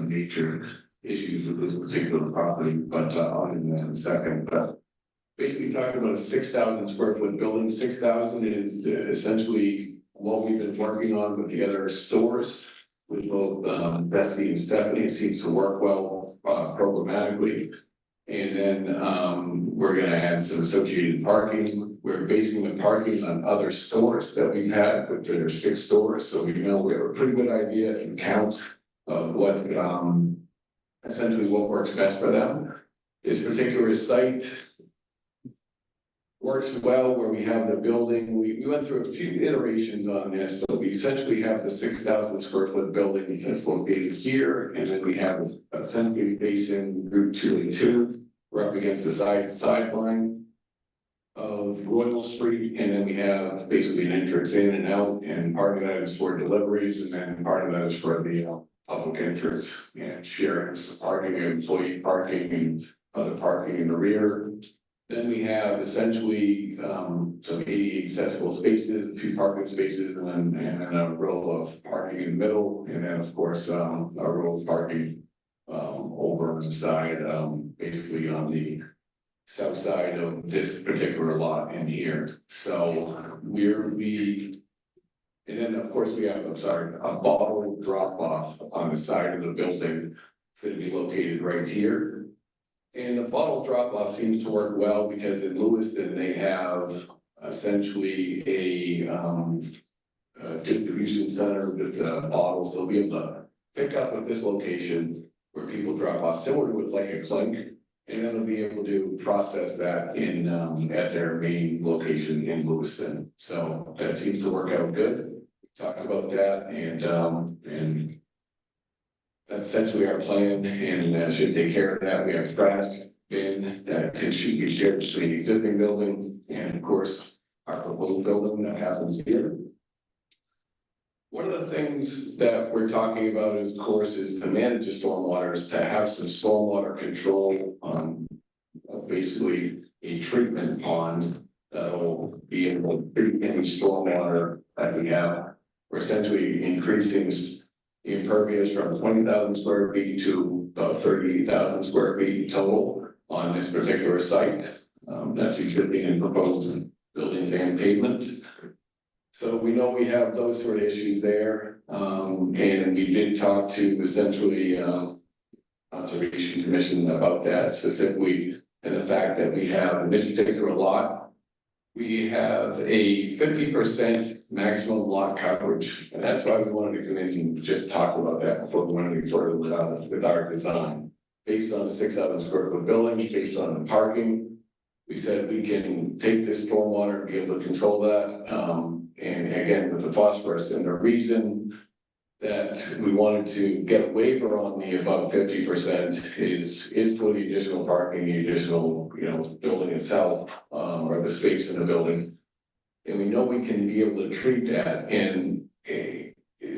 major issues with this particular property, but I'll get that in a second. But basically talking about a 6,000 square foot building. 6,000 is essentially what we've been working on with the other stores. With both Bessie and Stephanie, it seems to work well programmatically. And then we're gonna add some associated parking. We're basing the parking on other stores that we've had, which there are 6 stores, so we know we have a pretty good idea and count of what essentially what works best for them. This particular site works well where we have the building. We went through a few iterations on this, but we essentially have the 6,000 square foot building that's located here, and then we have essentially facing Route 202. We're up against the sideline of Royal Street, and then we have basically an entrance in and out, and part of that is for deliveries, and then part of that is for the public entrance and sharing some parking, employee parking, and other parking in the rear. Then we have essentially, some 80 accessible spaces, a few parking spaces, and then a row of parking in the middle, and then of course, a row of parking over on the side, basically on the south side of this particular lot in here. So and then of course we have, a bottle drop off on the side of the building. It's gonna be located right here. And the bottle drop off seems to work well because in Lewiston, they have essentially a distribution center with bottles. They'll be able to pick up at this location where people drop off, similar to like a Clink. And then they'll be able to process that in, at their main location in Lewiston. So that seems to work out good. We talked about that and that's essentially our plan, and should take care of that. We have trash bin that should be shared between the existing building and of course our proposed building that happens here. One of the things that we're talking about is, of course, is to manage the stormwater, is to have some stormwater control on basically a treatment pond that will be able to treat any stormwater that we have. We're essentially increasing the impervious from 20,000 square feet to about 38,000 square feet total on this particular site. That's existing and proposed buildings and pavement. So we know we have those sort of issues there. And we did talk to essentially Conservation Commission about that specifically, and the fact that we have in this particular lot, we have a 50% maximum lot coverage, and that's why we wanted to come in and just talk about that before we went any further with our design. Based on a 6,000 square foot building, based on the parking, we said we can take this stormwater and be able to control that. And again, with the phosphorus, and the reason that we wanted to get a waiver on the above 50% is for the additional parking, the additional, building itself, or the space in the building. And we know we can be able to treat that. And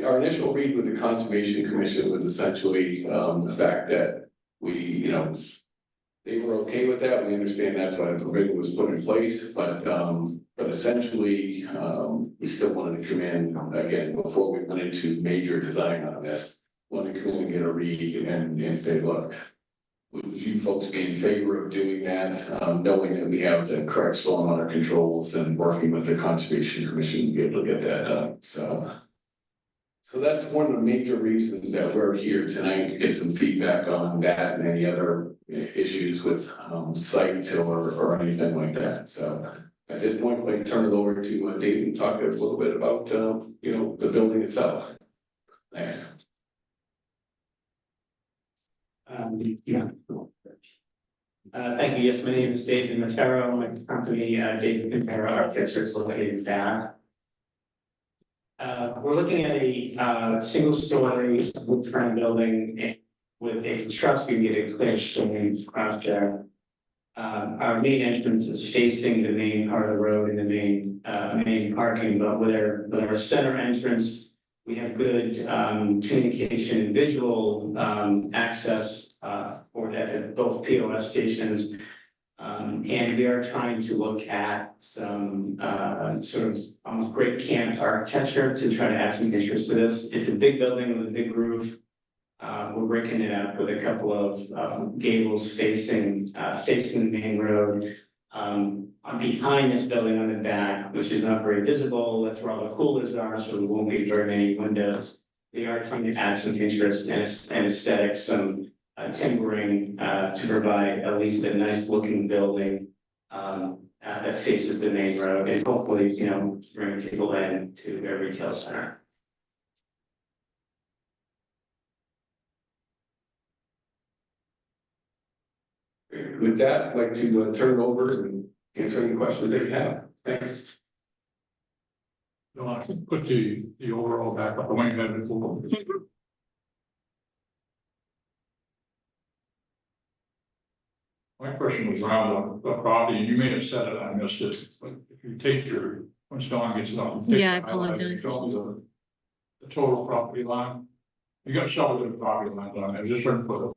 our initial read with the Conservation Commission was essentially the fact that they were okay with that. We understand that's why the provision was put in place, but essentially, we still wanted to come in again before we went into major design on this. Wanted to come in and get a read and say, look, would you folks be in favor of doing that, knowing that we have the correct stormwater controls and working with the Conservation Commission to be able to get that done. So that's one of the major reasons that we're here tonight, to get some feedback on that and any other issues with site or anything like that. So at this point, I'd like to turn it over to Dave and talk a little bit about the building itself. Thanks. Thank you. Yes, my name is David Matero. My company, David Matero Architecture, is located in Bath. We're looking at a single-story wood frame building with a truss. We get a clear stone across there. Our main entrance is facing the main part of the road and the main parking, but with our center entrance, we have good communication and visual access for that at both POS stations. And we are trying to look at some sort of almost great camp architecture to try to add some interest to this. It's a big building with a big roof. We're breaking it up with a couple of gables facing the main road. Behind this building on the back, which is not very visible, that's where all the coolers are, so there won't be very many windows. We are trying to add some interest and aesthetics, some timbering to provide at least a nice looking building that faces the main road and hopefully, bring people in to a retail center. With that, I'd like to turn it over and answer any questions that you have. Thanks. No, I should put the overall back up. I went ahead and pulled it. My question was around the property, and you may have said it, I missed it, but if you take when Dawn gets it up. Yeah, I apologize. The total property line. You got to show the property line on it, just trying to put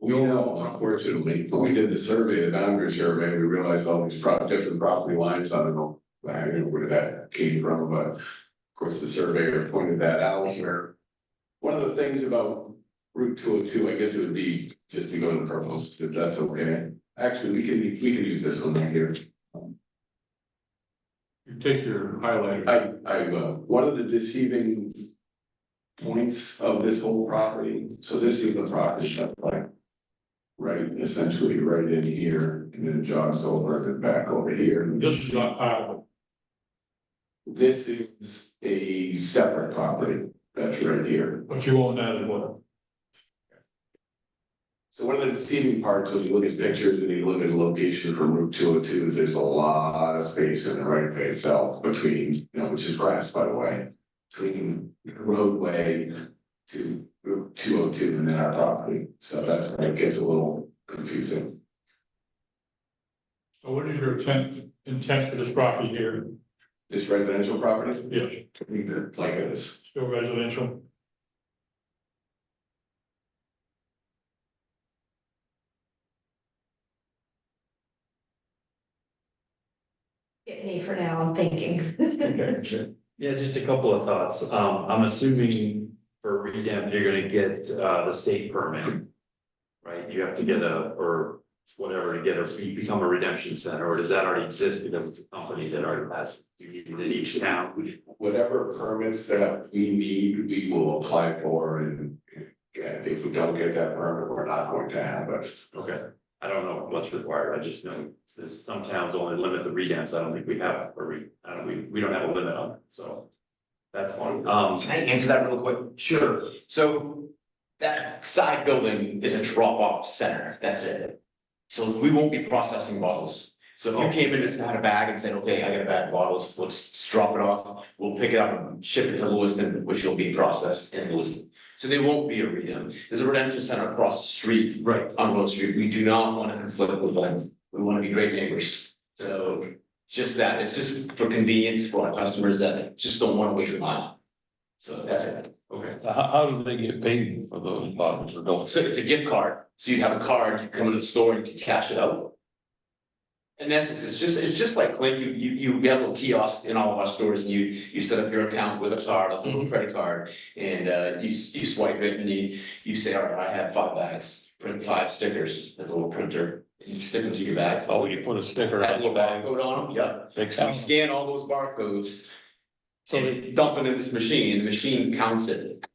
We know, unfortunately, when we did the survey, the boundary survey, we realized all these different property lines, I don't know. I don't know where that came from, but of course, the surveyor pointed that out where. One of the things about Route 202, I guess it would be just to go to the proposals, if that's okay. Actually, we can use this one right here. You take your highlighter. One of the deceiving points of this whole property, so this is the property shut like. Right, essentially right in here, and then it jogs over and back over here. This is not part of it. This is a separate property, that's right here. But you own that as well. So one of the deceiving parts, when you look at pictures and you look at the location from Route 202, is there's a lot of space in the right of way itself between, which is grass, by the way. Between the roadway to Route 202 and then our property, so that's where it gets a little confusing. So what is your intent for this property here? This residential property? Yes, To leave it like it is. still residential? Get me for now, I'm thinking. Yeah, just a couple of thoughts. I'm assuming for redemp, you're gonna get the state permit. Right, you have to get or whatever to get become a redemption center, or does that already exist because it's a company that already has, you need it in each town? Whatever permits that we need, we will apply for, and if we don't get that permit, we're not going to have it. Okay, I don't know what's required, I just know there's some towns only limit the redempts, I don't think we have, we don't have a limit on it, so. That's fine. Can I answer that real quick? Sure. So that side building is a drop-off center, that's it. So we won't be processing bottles. So if you came in and had a bag and said, okay, I got a bag of bottles, let's drop it off. We'll pick it up and ship it to Lewiston, which will be processed in Lewiston. So they won't be a redemption. There's a redemption center across the street. Right. On Road Street. We do not want to conflict with them. We want to be great neighbors. So just that, it's just for convenience for our customers that just don't want to wait in line. So that's it. Okay. How do they get paid for those bottles or don't? So it's a gift card. So you have a card, you come into the store and you can cash it out. In essence, it's just like Clink, you have a little kiosk in all of our stores and you set up your account with a card, a little credit card. And you swipe it and you say, all right, I have 5 bags, print 5 stickers, as a little printer. You stick them to your bags. Oh, you put a sticker That on the little bag. barcode on them, yeah. Makes So we sense. scan all those barcodes. So they dump it in this machine, the machine counts it.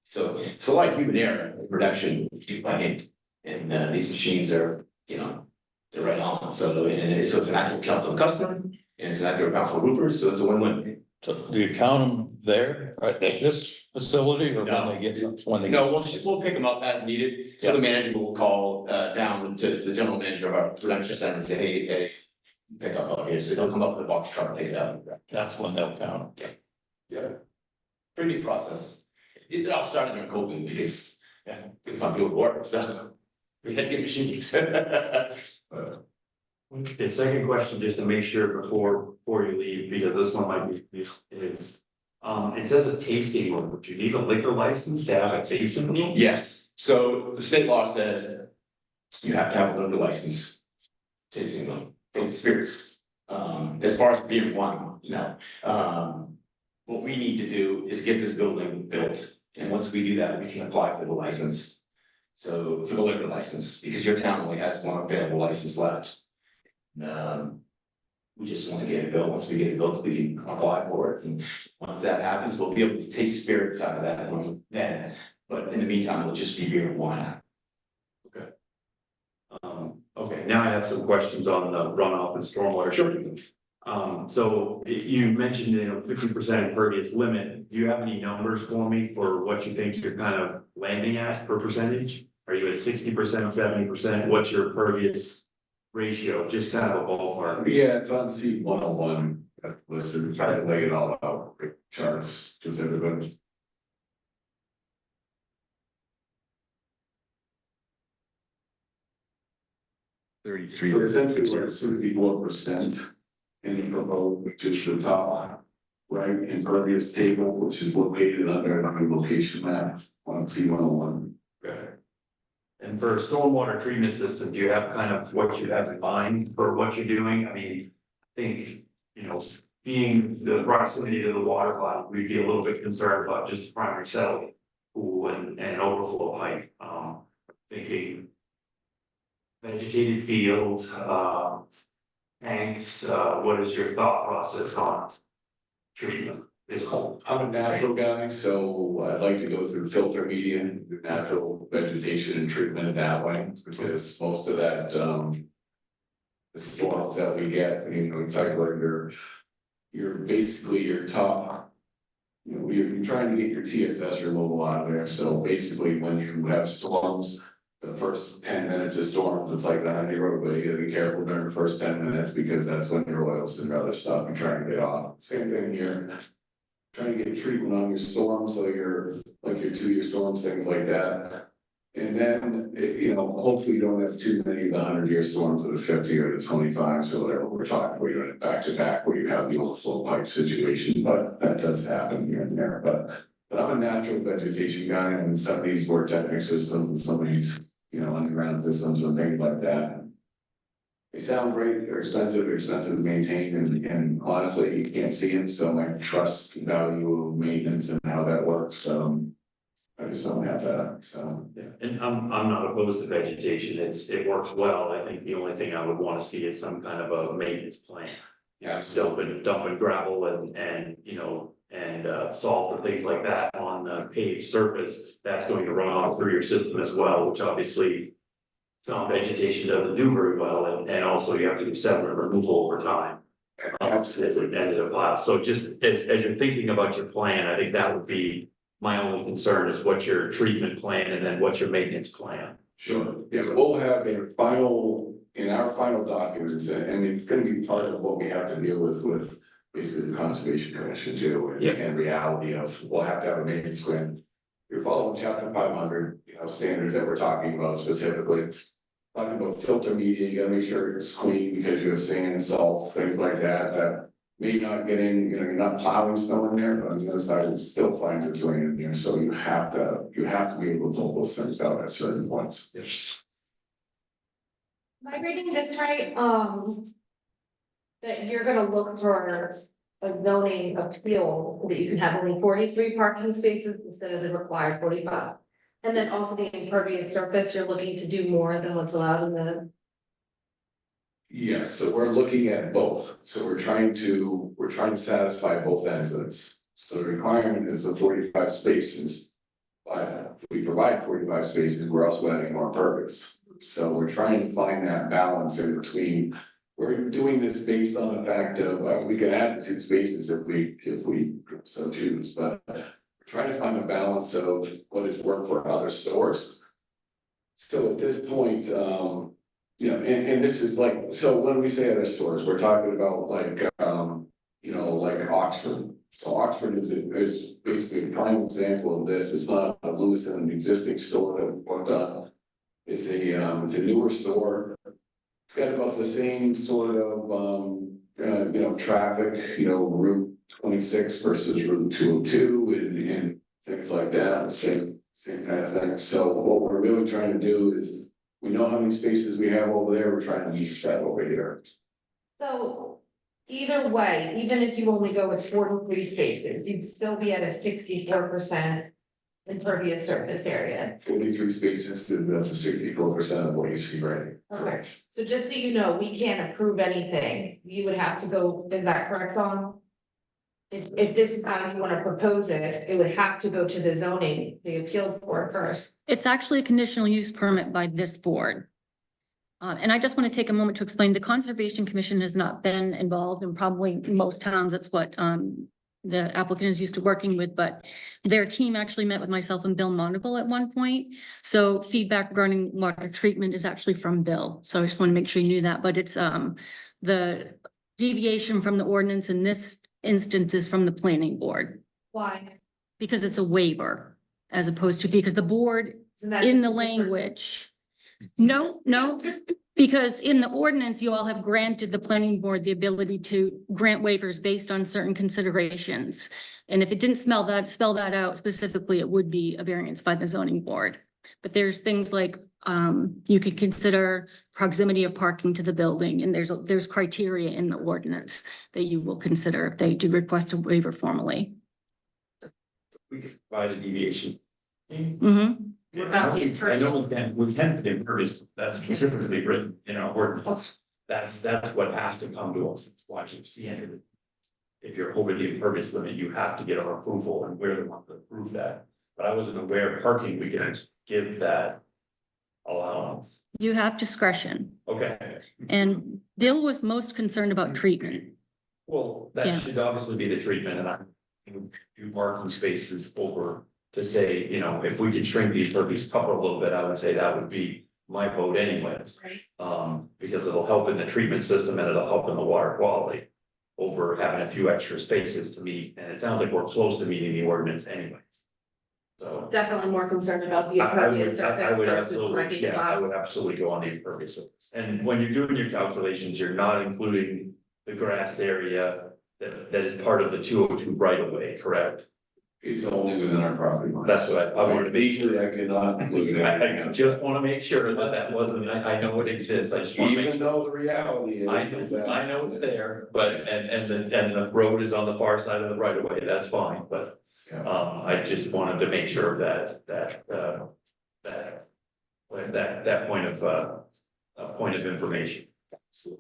So it's a lot of human error in production by hand. And these machines are, they're right on. So it's an accurate count for the customer and it's an accurate count for Hoopers, so it's a win-win. So do you count them there, right, at this facility or No. when they get, when they? No, we'll pick them up as needed. So the manager will call down to the general manager of our production center and say, hey, pick up here. So they'll come up with a box truck and take it out. That's when they'll count them. Yeah. Pretty neat process. It all started during COVID because, we found people to work, so we had to get machines. The second question, just to make sure before you leave, because this one might be, is, it says a tasting room, would you need a liquor license to have a tasting room? Yes, so the state law says you have to have a liquor license. Tasting them, from spirits. As far as beer and wine, what we need to do is get this building built, and once we do that, we can apply for the license. So for the liquor license, because your town only has one available license left. We just want to get it built. Once we get it built, we can apply for it. And once that happens, we'll be able to taste spirits out of that one then. But in the meantime, it'll just be beer and wine. Okay, now I have some questions on the runoff and stormwater. Sure. So you mentioned, 50% impervious limit. Do you have any numbers for me for what you think you're kind of landing at per percentage? Are you at 60%, 70%? What's your impervious ratio? Just kind of a ballpark. Yeah, it's on C101, listed, try to lay it all out, with charts, because everybody. So essentially, we're at 64% in the proposed, which is the top, right, impervious table, which is located under another location map on C101. And And for a stormwater treatment system, do you have kind of what you have in mind for what you're doing? I mean, I think, you know, being the proximity to the water body, we'd be a little bit concerned about just primary cell pool and overflow pipe. Thinking vegetated field, tanks, what is your thought process on treatment? I'm a natural guy, so I'd like to go through filter media, natural vegetation and treatment that way, because most of that, the storms that we get, you know, we talk about you're basically your top, you know, you're trying to get your TSS removal out of there, so basically when you have storms, the first 10 minutes of storms, it's like the Honey roadway, you gotta be careful during the first 10 minutes, because that's when your oils and other stuff you're trying to get off. Same thing here. Trying to get treatment on your storms, so your 2-year storms, things like that. And then, you know, hopefully you don't have too many of the 100-year storms or the 50 or the 25, so whatever we're talking, where you're in back to back, where you have the overflow pipe situation, but that does happen here and there. But I'm a natural vegetation guy, and some of these vortex systems and some of these, you know, underground systems and things like that. They sound great, they're expensive to maintain, and honestly, you can't see them, so I trust the value of maintenance and how that works, I just don't have that, so. Yeah, and I'm not opposed to vegetation, it works well. I think the only thing I would want to see is some kind of a maintenance plan. Yeah, Dumping gravel and you know, and salt and things like that on the paved surface, that's going to run off through your system as well, which obviously some vegetation doesn't do very well, and also you have to do sediment removal over time. As it ended up last, so just as you're thinking about your plan, I think that would be my only concern is what's your treatment plan and then what's your maintenance plan. Sure, yeah, we'll have a final, in our final documents, and it's gonna be part of what we have to deal with basically the Conservation Commission too, and reality of, we'll have to have a maintenance plan. You're following chapter 500, you know, standards that we're talking about specifically. Talking about filter media, you gotta make sure it's clean because you have sand, salts, things like that, that may not get in, you know, you're not plowing snow in there, but on the other side, it's still fine to drain in there, so you have to be able to pull those things out at certain points. Yes. Am I reading this right? That you're gonna look for a zoning appeal so that you can have only 43 parking spaces instead of the required 45. And then also the impervious surface, you're looking to do more than what's allowed in the. Yes, so we're looking at both, so we're trying to satisfy both ends of this. So the requirement is the 45 spaces. But if we provide 45 spaces, we're also adding more impervious. So we're trying to find that balance in between. We're doing this based on the fact of, we can add 2 spaces if we so choose, but we're trying to find a balance of what has worked for other stores. So at this point, you know, and this is like, so when we say other stores, we're talking about like, you know, like Oxford. So Oxford is basically a prime example of this. It's not a Lewiston existing store that we worked on. It's a newer store. It's got about the same sort of, you know, traffic, you know, Route 26 versus Route 202 and things like that, same kind of thing. So what we're really trying to do is, we know how many spaces we have over there, we're trying to use that over here. So either way, even if you only go with 43 spaces, you'd still be at a 64% impervious surface area. 43 spaces is up to 64% of what you see right. Okay, so just so you know, we can't approve anything. You would have to go, is that correct, Dawn? If this is how you want to propose it, it would have to go to the zoning, the appeals board first. It's actually a conditional use permit by this board. And I just want to take a moment to explain, the Conservation Commission has not been involved, and probably most towns, that's what the applicant is used to working with, but their team actually met with myself and Bill Monagle at one point. So feedback regarding water treatment is actually from Bill. So I just want to make sure you knew that, but it's the deviation from the ordinance in this instance is from the planning board. Why? Because it's a waiver as opposed to, because the board in the language. No, because in the ordinance, you all have granted the planning board the ability to grant waivers based on certain considerations. And if it didn't spell that out specifically, it would be a variance by the zoning board. But there's things like You could consider proximity of parking to the building, and there's criteria in the ordinance that you will consider if they do request a waiver formally. We could provide a deviation. Mhm. What about the I know we can for the impervious, that's specifically written in our ordinance. That's what has to come to us, watch you see it. If you're over the impervious limit, you have to get our approval, and we're the one to approve that. But I wasn't aware of parking, we can give that allowance. You have discretion, Okay, and Bill was most concerned about treatment. well, Yeah. that should obviously be the treatment, and I do parking spaces over to say, you know, if we could shrink the impervious cover a little bit, I would say that would be my vote anyways. Right. Because it'll help in the treatment system and it'll help in the water quality over having a few extra spaces to meet, and it sounds like we're close to meeting the ordinance anyway. So. Definitely more concerned about the I impervious would, I surface would versus absolutely, parking yeah, I spots. would absolutely go on the impervious surface. And when you're doing your calculations, you're not including the grassed area that is part of the 202 right of way, correct? It's only within our property line. That's what I wanted to make sure. Legally, I cannot include I anything. just want to make sure that that wasn't, I know it exists, I just want to make Even sure. though the reality is that. I know it's there, but, and the road is on the far side of the right of way, that's fine, but. Yeah. I just wanted to make sure that point of information. Do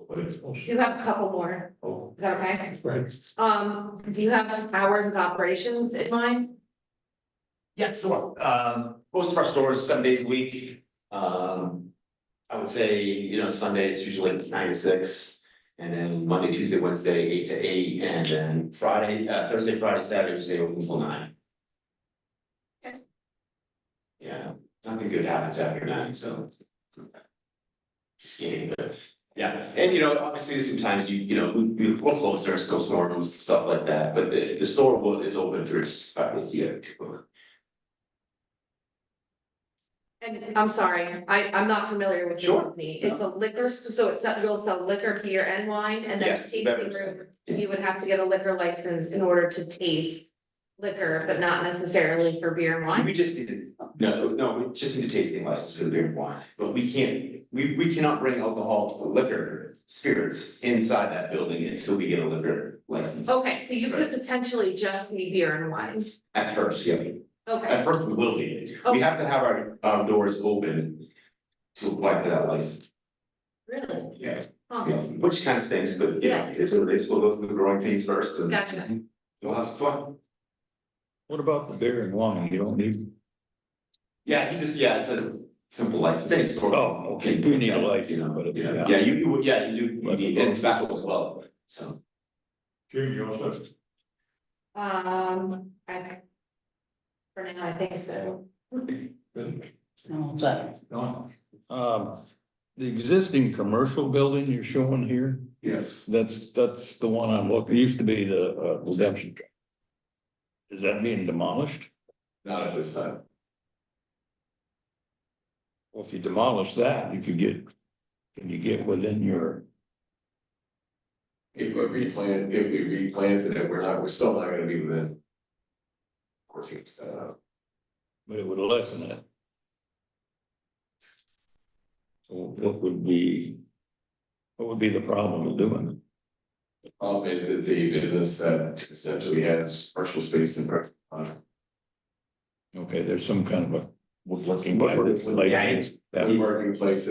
you have a couple more? Oh, Is that okay? right. Do you have hours of operations in mind? Yeah, sure. Most of our stores, 7 days a week. I would say, you know, Sunday is usually 9 to 6. And then Monday, Tuesday, Wednesday, 8 to 8, and then Friday, Thursday, Friday, Saturday, we stay open until 9. Okay. Yeah, nothing good happens after 9, so. Just kidding, but yeah, and you know, obviously sometimes we'll close there, still storerooms and stuff like that, but the store is open for 5 days a year. And I'm sorry, I'm not familiar with your company. It's a liquor, so you'll sell liquor, beer and wine, and then Yes, tasting beverage. room. You would have to get a liquor license in order to taste liquor, but not necessarily for beer and wine. We just need we just need a tasting license for the beer and wine, but we cannot bring alcohol, liquor, spirits inside that building until we get a liquor license. Okay, so you could potentially just be beer and wine. At first, yeah. Okay, At first, we will be. We Okay. have to have our doors open to apply for that license. really? Yeah, Huh. yeah, which kind of stinks, but you know, it's what it is. We'll go through the growing pains first and Gotcha. we'll have some fun. What about the beer and wine? You don't need, Yeah, it's a simple license. Any store. oh, okay, you need a license, but it's, Yeah, yeah. you do, Like a and tobacco as well, so. Jim, you also. For now, I think so. The existing commercial building you're showing here, Yes, that's the one I'm looking, it used to be the redemption. Is that being demolished? not at this time. Well, if you demolish that, can you get within your, If we replanted it, we're still not gonna be within. 14%. but it would lessen it. So what would be the problem of doing it? The problem is it's a business that essentially has commercial space and. Okay, there's some kind of a. Looking But at it's it, like- that working place.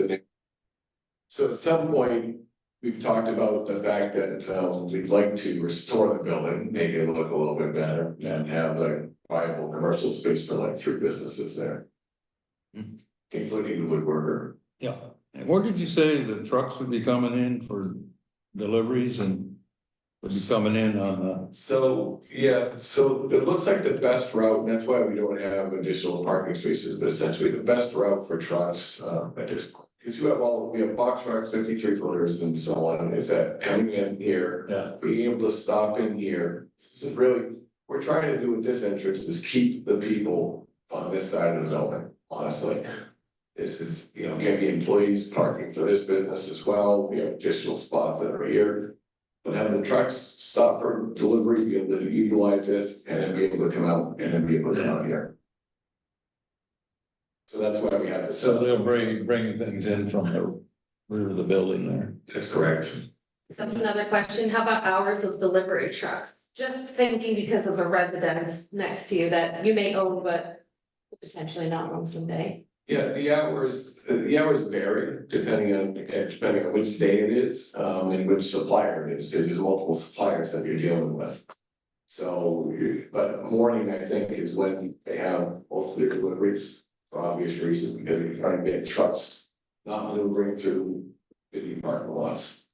So at some point, we've talked about the fact that we'd like to restore the building, make it look a little bit better and have a viable commercial space for like 3 businesses there. Hmm. Including the woodworker. Yeah, and where did you say the trucks would be coming in for deliveries and would be coming in on So, yeah, so it looks like the best route, and that's why we don't have additional parking spaces, but essentially the best route for trucks, at this point. Because we have box trucks, 53 footers and so on, is that coming in here, being able to stop in here. This is really, we're trying to do with this entrance is keep the people on this side of the building, honestly. This is, can be employees parking for this business as well, we have additional spots that are here. But have the trucks stop for delivery, be able to utilize this and then be able to come out and then be able to come out here. So that's why we have to. So they'll bring things in from the rear of the building there. That's correct. So another question, how about hours of delivery trucks? Just thinking because of a residence next to you that you may own, but potentially not own someday. Yeah, the hours vary depending on which day it is, and which supplier it is, because there's multiple suppliers that you're dealing with. So, but morning, I think, is when they have most of their deliveries, for obvious reasons, because you're trying to get trucks not maneuvering through busy parking lots.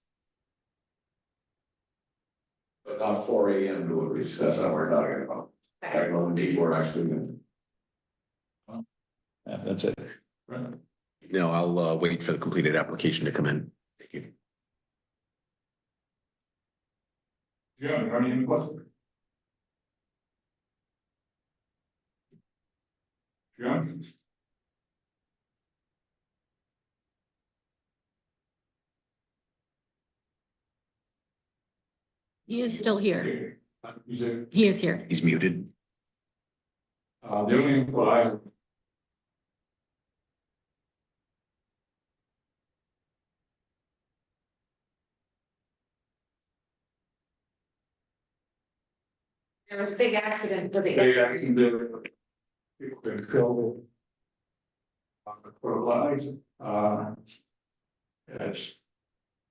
But not 4 AM deliveries, that's not what we're talking about. Talking about when people are actually in. Yeah, that's it. No, I'll wait for the completed application to come in. Thank you. Jim, any questions? Jim? He is still here. Is it, He is here. He's muted. the only input I. There was a big accident for the. Big accident there. People been killed. For lives, it's.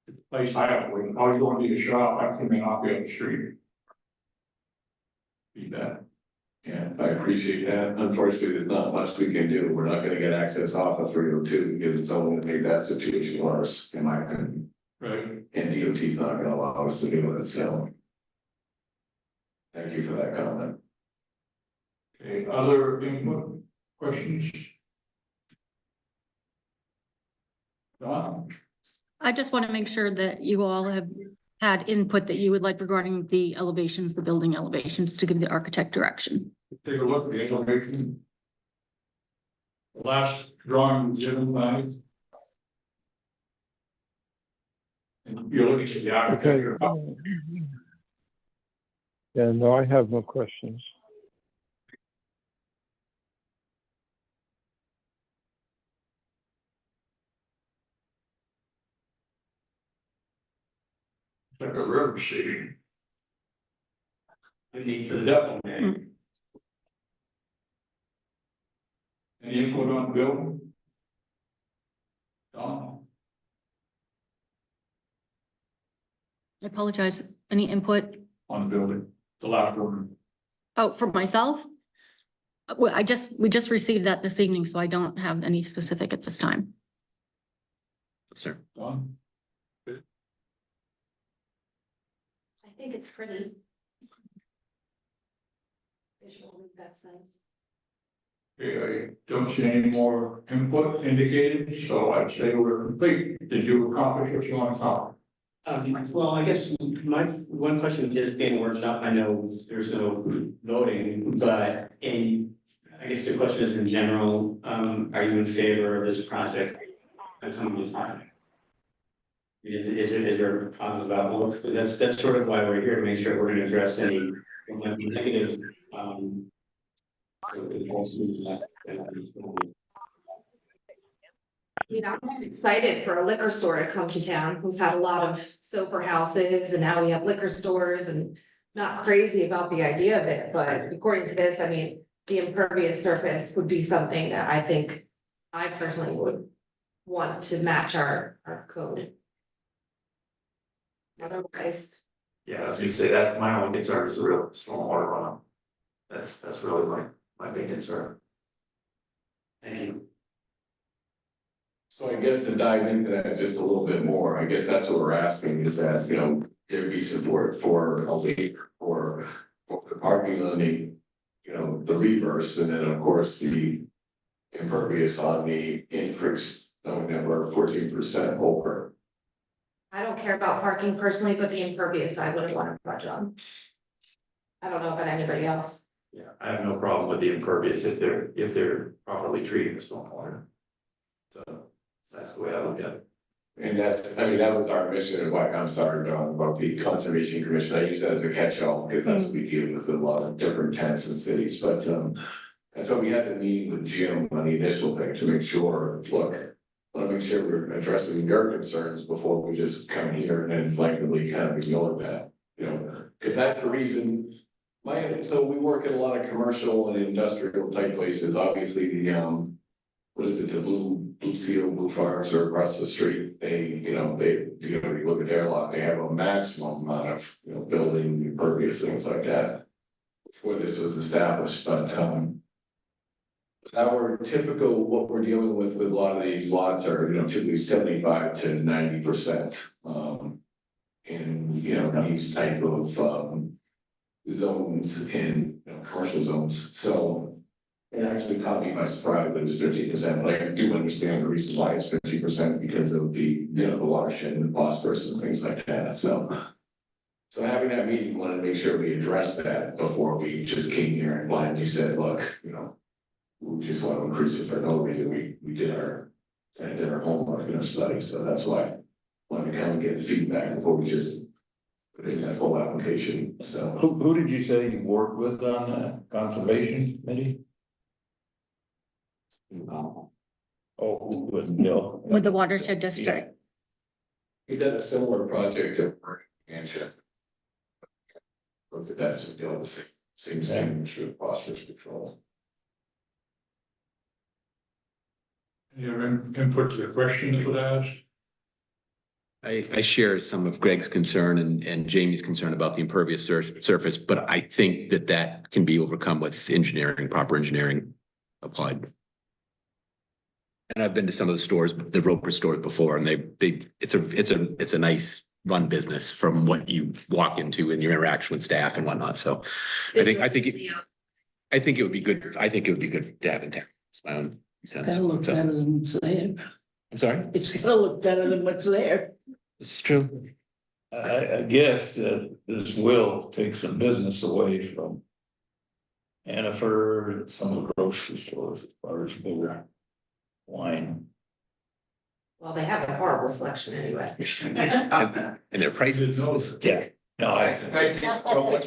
The place I operate, all you going to the shop, I may not be on the street. Be that. Yeah, I appreciate that. Unfortunately, there's not much we can do. We're not gonna get access off of 302 because it's only gonna make that situation worse, in my opinion. Right. And DOT's not gonna allow us to do it, so. Thank you for that comment. Okay, other input, questions? Don? I just want to make sure that you all have had input that you would like regarding the elevations, the building elevations, to give the architect direction. Take a look at the elevation. The last drawing was given by. And you're looking at the Okay. architecture. Yeah, no, I have no questions. It's like a river city. You need to definitely. Any input on the building? Don? I apologize. Any input? On the building, the last one. Oh, for myself? Well, we just received that this evening, so I don't have any specific at this time. Sir. Don? I think it's pretty. Visually, that's nice. Okay, I don't see any more input indicated, so I'd say we're complete. Did you accomplish what you want to accomplish? Well, I guess my one question is being workshop, I know there's no voting, but I guess the question is in general, are you in favor of this project? At some of this time? Is there a problem about, well, that's sort of why we're here, to make sure we're gonna address any negative, You know, I'm excited for a liquor store to come to town. We've had a lot of sober houses and now we have liquor stores and not crazy about the idea of it, but according to this, I mean, the impervious surface would be something that I think I personally would want to match our code. Otherwise, Yeah, I was gonna say that, my only concern is the real stormwater runoff. That's really my big concern. Thank you. So I guess to dive into that just a little bit more, I guess that's what we're asking is that, there be support for a waiver for the parking on the, the reverse, and then of course the impervious on the increase, knowing that we're 14% over. I don't care about parking personally, but the impervious I wouldn't want to budge on. I don't know about anybody else. Yeah, I have no problem with the impervious if they're properly treating the stormwater. So that's the way I look at it. And that was our mission, and why, I'm sorry, John, about the Conservation Commission, I use that as a catch-all, because that's what we deal with a lot of different towns and cities, but, That's why we had the meeting with Jim on the initial thing to make sure, look, want to make sure we're addressing your concerns before we just come here and then blankly kind of ignore that, you know, because that's the reason. So we work in a lot of commercial and industrial type places, obviously the, what is it, the Blue Seal, Blue Farms are across the street, you look at their lot, they have a maximum amount of, building impervious, things like that. Before this was established, but, our typical, what we're dealing with a lot of these lots are, typically 75 to 90%. In, these type of, zones in, commercial zones, so. It actually caught me by surprise that it was 50%, but I do understand the reason why it's 50% because of the, the watershed and the phosphorus and things like that, so. So having that meeting, wanted to make sure we addressed that before we just came here and blindly said, look, we just want to increase it for no reason, we did our homework in our study, so that's why. I wanted to kind of get the feedback before we just put in that full application, so. Who did you say you worked with on the conservation committee? Oh, with Bill. With the watershed district. We did a similar project at Manchester. Looked at that, so we the same thing with phosphorus control. Your input to the questions for that? I share some of Greg's concern and Jamie's concern about the impervious surface, but I think that can be overcome with proper engineering applied. And I've been to some of the stores, the Roper stores before, and it's a nice run business from what you walk into in your interaction with staff and whatnot. So I think it would be good. I think it would be good to have in town. It's my own sense. That'll look better than what's there. I'm sorry? It's gonna look better than what's there. This is true. I guess that this will take some business away from Hannaford, some of the grocery stores as far as bigger wine. Well, they have a horrible selection anyway. And their prices. Yeah. No, I see so much.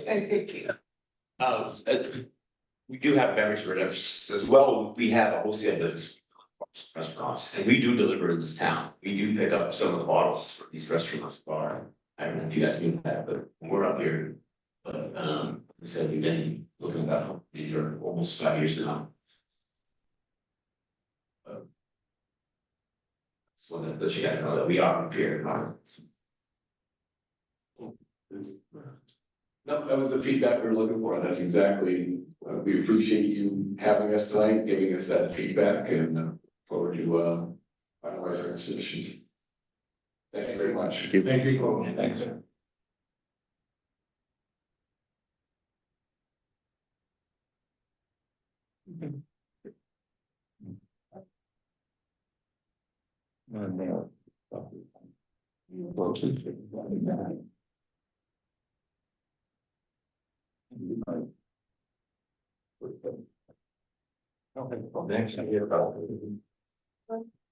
We do have beverage redemptions as well. We have a wholesale business, restaurants, and we do deliver in this town. We do pick up some of the bottles for these restaurants. Bar. I don't know if you guys knew that, but we're up here. But I said we've been looking about these are almost 5 years now. So that you guys know that we are up here. No, that was the feedback we were looking for, and that's exactly, we appreciate you having us tonight, giving us that feedback, and forward to finalize our decisions. Thank you very much. Thank you, Coleman. Thanks.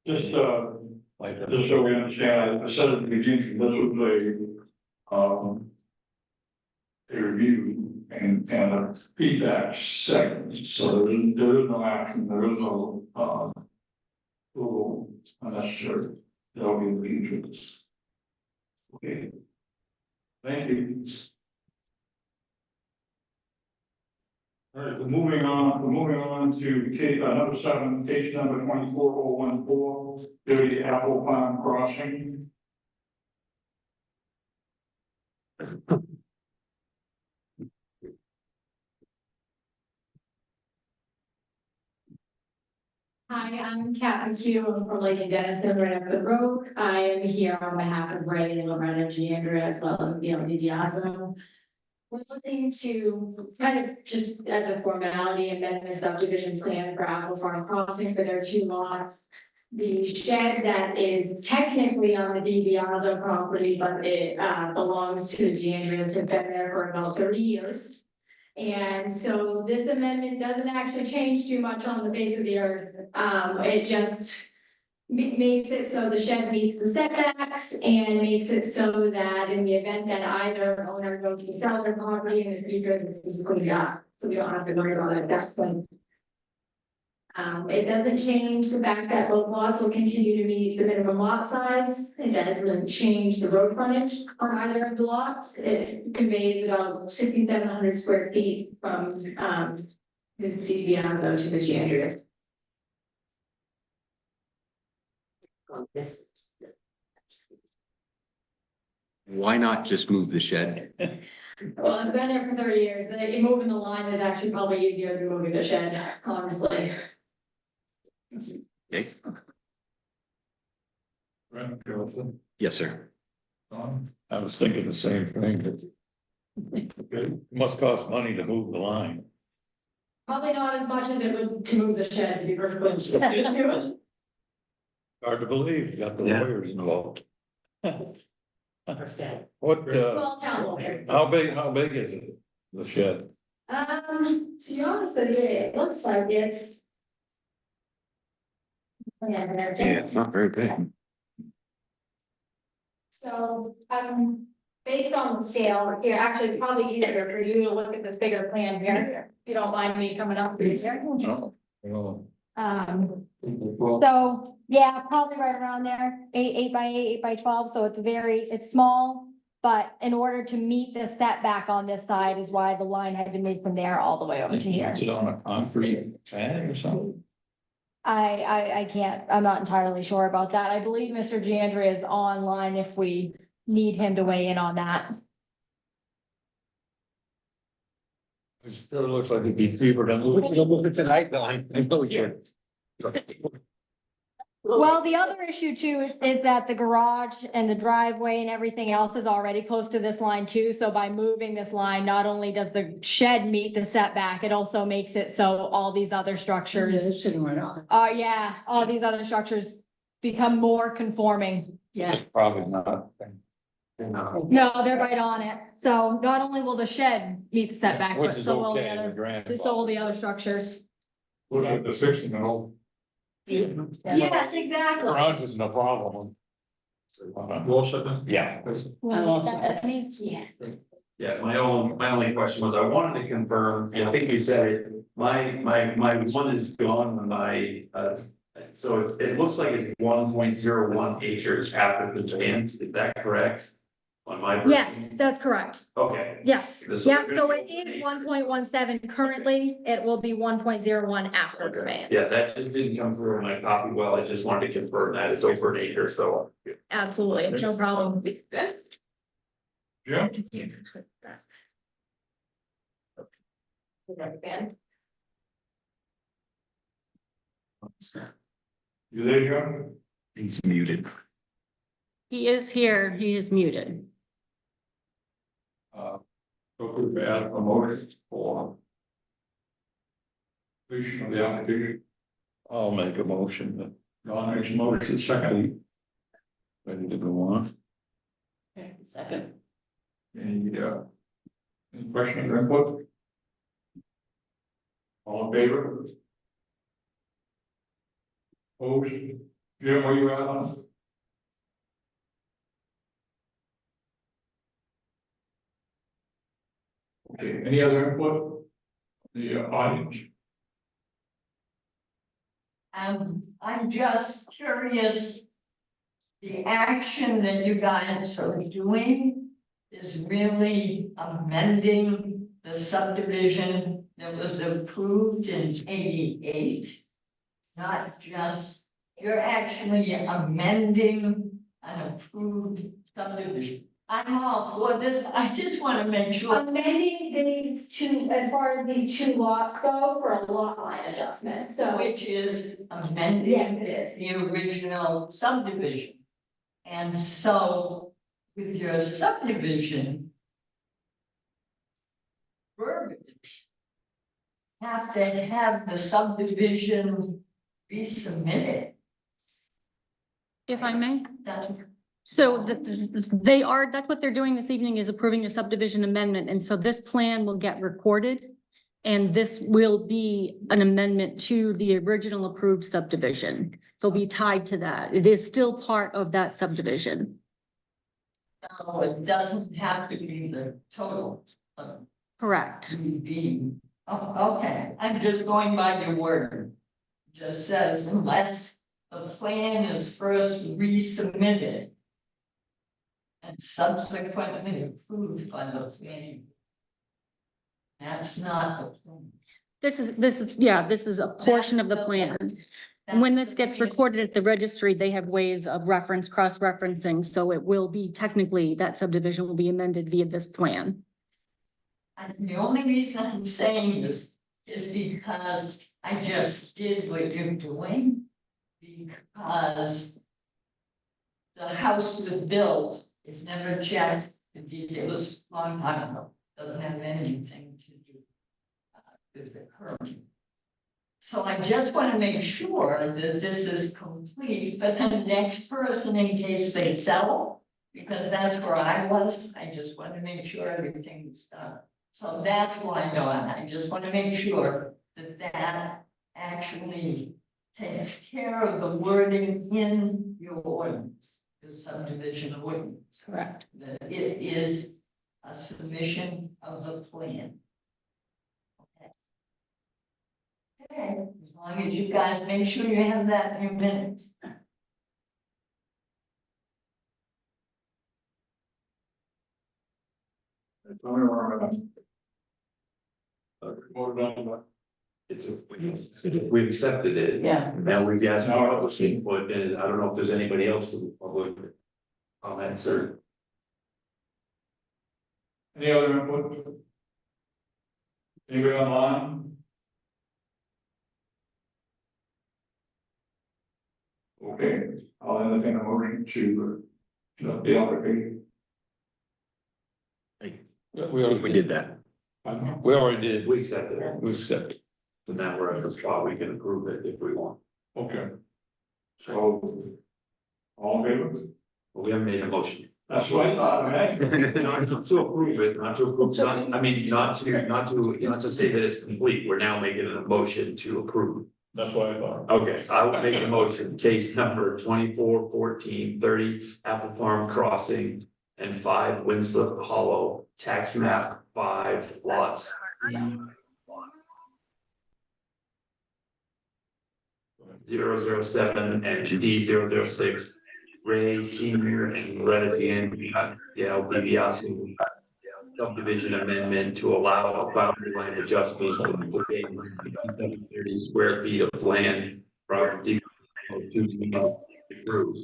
Just so we understand, I said at the beginning, this was a review and a feedback second, so there is no action, there is no, rule unnecessary, that'll be in the future. Okay. Thank you. All right, we're moving on to case, number 7, case number 24014, 30 Apple Farm Crossing. Hi, I'm Kathy Hugh, I'm from Lake and Dennison, right up the road. I am here on behalf of Ray and Loretta Giandra as well as Neil DiBiase. We're looking to kind of just as a formality amend the subdivision plan for Apple Farm Crossing for their 2 lots. The shed that is technically on the DiBiase property, but it belongs to the Giandras, has been there for about 30 years. And so this amendment doesn't actually change too much on the face of the earth. It just makes it so the shed meets the setbacks and makes it so that in the event that either owner goes to sell their property in the future, this is cleaned up. So we don't have to worry about it at that point. It doesn't change the fact that both lots will continue to meet the minimum lot size. It doesn't change the road frontage on either of the lots. It conveys about 6,700 square feet from, Ms. DiBianco to Ms. Andreas. This. Why not just move the shed? Well, it's been there for 30 years. Moving the line is actually probably easier than moving the shed, honestly. Okay. Right, Jonathan? Yes, sir. I was thinking the same thing, that it must cost money to move the line. Probably not as much as it would to move the shed, to be perfectly honest. Hard to believe, you got the Yeah. lawyers involved. What, Small town lawyer. how big is it, the shed? To be honest with you, it looks like it's. Yeah, it's not very big. So, based on the scale, here, actually, it's probably easier for you to look at this bigger plan here, if you don't mind me coming up to here. No. Well, So, yeah, probably right around there, 8 by 8, 8 by 12, so it's small. But in order to meet the setback on this side is why the line has been made from there all the way over to here. is it on a concrete pad or something? I can't, I'm not entirely sure about that. I believe Mr. Jandria is online if we need him to weigh in on that. It still looks like it'd be cheaper than move it tonight, though. I know you. Well, the other issue too is that the garage and the driveway and everything else is already close to this line too. So by moving this line, not only does the shed meet the setback, it also makes it so all these other structures. Sitting right on. Yeah, all these other structures become more conforming. Yeah. Probably not. No, they're right on it. So not only will the shed meet the setback, Which but is so will the okay, the other, grand. so will the other structures. Look at the 60 mil. Yes, exactly. Garage isn't a problem. Yeah. Well, that means, yeah. Yeah, my only question was, I wanted to confirm, and I think you said it, my one is gone, so it looks like it's 1.01 acres after the plans, is that correct? On my version? Yes, that's correct. Okay. Yes, This- yeah, so it is 1.17 currently. It will be 1.01 after Okay. conveyance. Yeah, that just didn't come through in my copy, well, I just wanted to confirm that it's over an acre, so. Absolutely, no problem. Yeah. You there, John? He's muted. He is here, he is muted. So could we add a motion for completion of the application? I'll make a motion that. John makes a motion, second. Ready to go on? Second. Any questions or input? All in favor? Opposed? Jim, where you at on this? Okay, any other input? The audience? I'm just curious. The action that you guys are doing is really amending the subdivision that was approved in 88. Not just, you're actually amending an approved subdivision. I'm all for this, I just want to make sure. Amending these two, as far as these two lots go, for a lot line adjustment, so. Which is amending. Yes, it is. The original subdivision. And so with your subdivision. Verbiage. Have to have the subdivision be submitted. If I may? That's. So that's what they're doing this evening is approving a subdivision amendment. And so this plan will get recorded. And this will be an amendment to the original approved subdivision. So it'll be tied to that. It is still part of that subdivision. No, it doesn't have to be the total. Correct. Oh, okay, I'm just going by your word. just says unless the plan is first resubmitted and subsequently approved by the planning. That's not the plan. This is a portion of the plan. And when this gets recorded at the registry, they have ways of cross-referencing, so it will be technically, that subdivision will be amended via this plan. And the only reason I'm saying this is because I just did what you're doing. Because the house was built, it's never checked, it was a long time ago, doesn't have anything to do with the current. So I just want to make sure that this is complete, but then the next person, in case they sell, because that's where I was, I just want to make sure everything was done. So that's why I'm doing it. I just want to make sure that that actually takes care of the wording in your ordinance, the subdivision ordinance. Correct. That it is a submission of the plan. Okay, as long as you guys make sure you have that in your minutes. We accepted it. Yeah. Now we've asked for public input, and I don't know if there's anybody else who public comments or. Any other input? Anybody online? Okay, I'll entertain a motion to the application. We did that. We already did. We accepted it. We accepted. So now we're at the spot we can approve it if we want. Okay. So, all in favor? But we haven't made a motion. That's what I thought, right? Not to approve it, not to approve, not to say that it's complete. We're now making a motion to approve. That's what I thought. Okay, I will make a motion, case number 24-14-30, Apple Farm Crossing and 5 Winslow Hollow, tax map 5 lots. 007 and D006, Ray Senior and Loretta DiBiase subdivision amendment to allow a boundary line adjustment within 30 square feet of land property to be approved.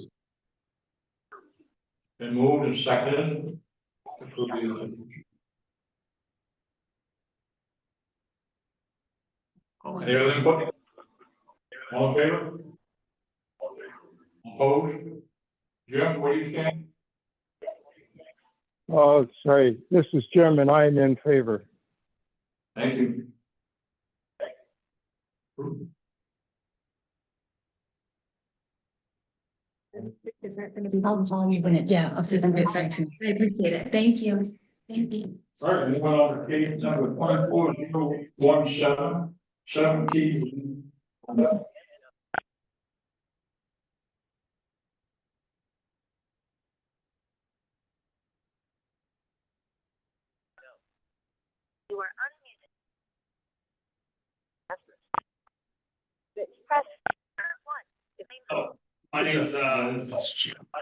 Been moved and seconded. Any other input? All in favor? Opposed? Jim, what do you think? Oh, sorry, this is Jim and I'm in favor. Thank you. Is that gonna be? I'll call you when it. Yeah, I'll see if I'm excited too. I appreciate it. Thank you. Thank you. All right, anyone on the case number 24-017, 17. You are unmuted. Press 1. My name is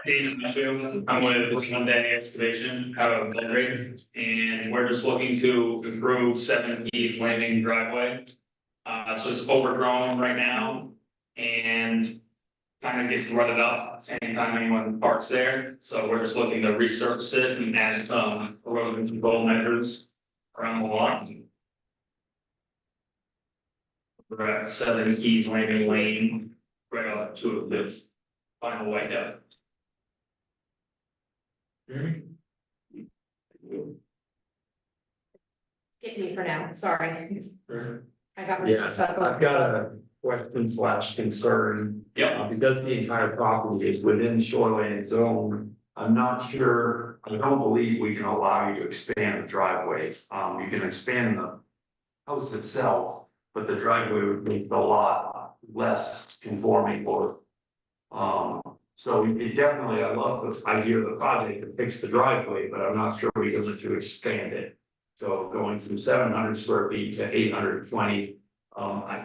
David Mitchell. I'm with Monday Excavation out of Belgrade, and we're just looking to improve 7 Keys Landing driveway. So it's overgrown right now and kind of gets rutted up anytime anyone parks there. So we're just looking to resurface it and add some erosion control measures around the lot. We're at 7 Keys Landing Lane, right off to the final whiteout. Skip me for now, sorry. I got my Yes, stuff. I've got a question / concern. Yep. Because the entire property is within shoreline zone, I'm not sure, I don't believe we can allow you to expand the driveway. You can expand the house itself, but the driveway would make the lot less conforming for. So it definitely, I love the idea of the project to fix the driveway, but I'm not sure we can to expand it. So going from 700 square feet to 820,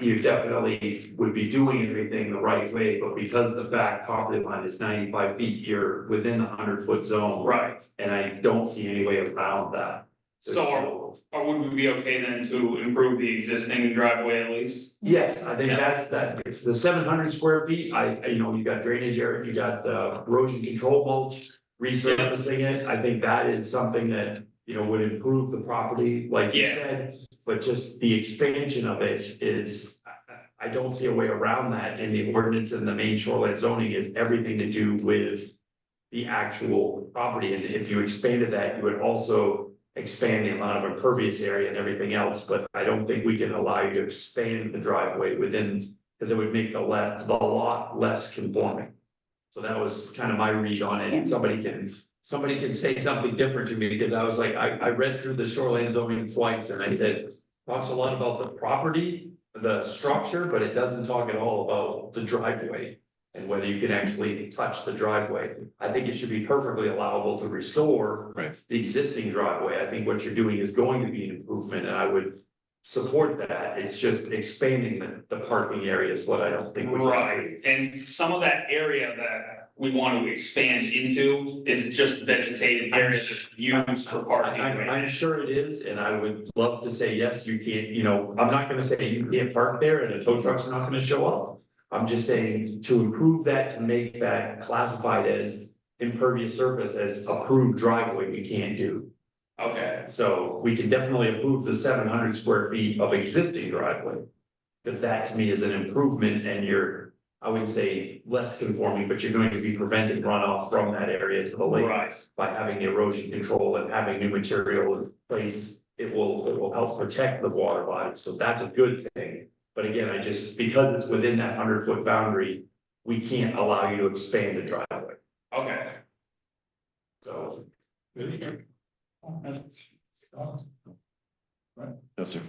You definitely would be doing everything the right way, but because the back property line is 95 feet, you're within the 100-foot zone. Right, And I don't see any way around that. so or would we be okay then to improve the existing driveway at least? Yes, I think that's it's the 700 square feet, you got drainage area, you got the erosion control mulch, resurfacing it, I think that is something that, would improve the property, like you Yeah. said. But just the expansion of it is, I don't see a way around that, and the ordinance and the main shoreline zoning is everything to do with the actual property, and if you expanded that, you would also expand the amount of impervious area and everything else, but I don't think we can allow you to expand the driveway within, because it would make the lot less conforming. So that was kind of my read on it, and somebody can say something different to me, because I was like, I read through the shoreline zoning twice, and I said, talks a lot about the property, the structure, but it doesn't talk at all about the driveway. And whether you can actually touch the driveway. I think it should be perfectly allowable to restore the existing driveway. I think what you're doing is going to be an improvement, and I would support that. It's just expanding the parking area is what I don't think. Right, and some of that area that we want to expand into is just vegetated area that's used for parking. I'm sure it is, and I would love to say, yes, you can't, I'm not gonna say you can't park there and the tow truck's not gonna show up. I'm just saying to improve that, to make that classified as impervious surface as approved driveway, we can't do. Okay, So we can definitely improve the 700 square feet of existing driveway. Because that to me is an improvement, and you're, I would say, less conforming, but you're going to be preventing runoff from that area to the lake. Right. By having the erosion control and having new material in place, it will help protect the water body, so that's a good thing. But again, because it's within that 100-foot boundary, we can't allow you to expand the driveway, okay. so. No, sir.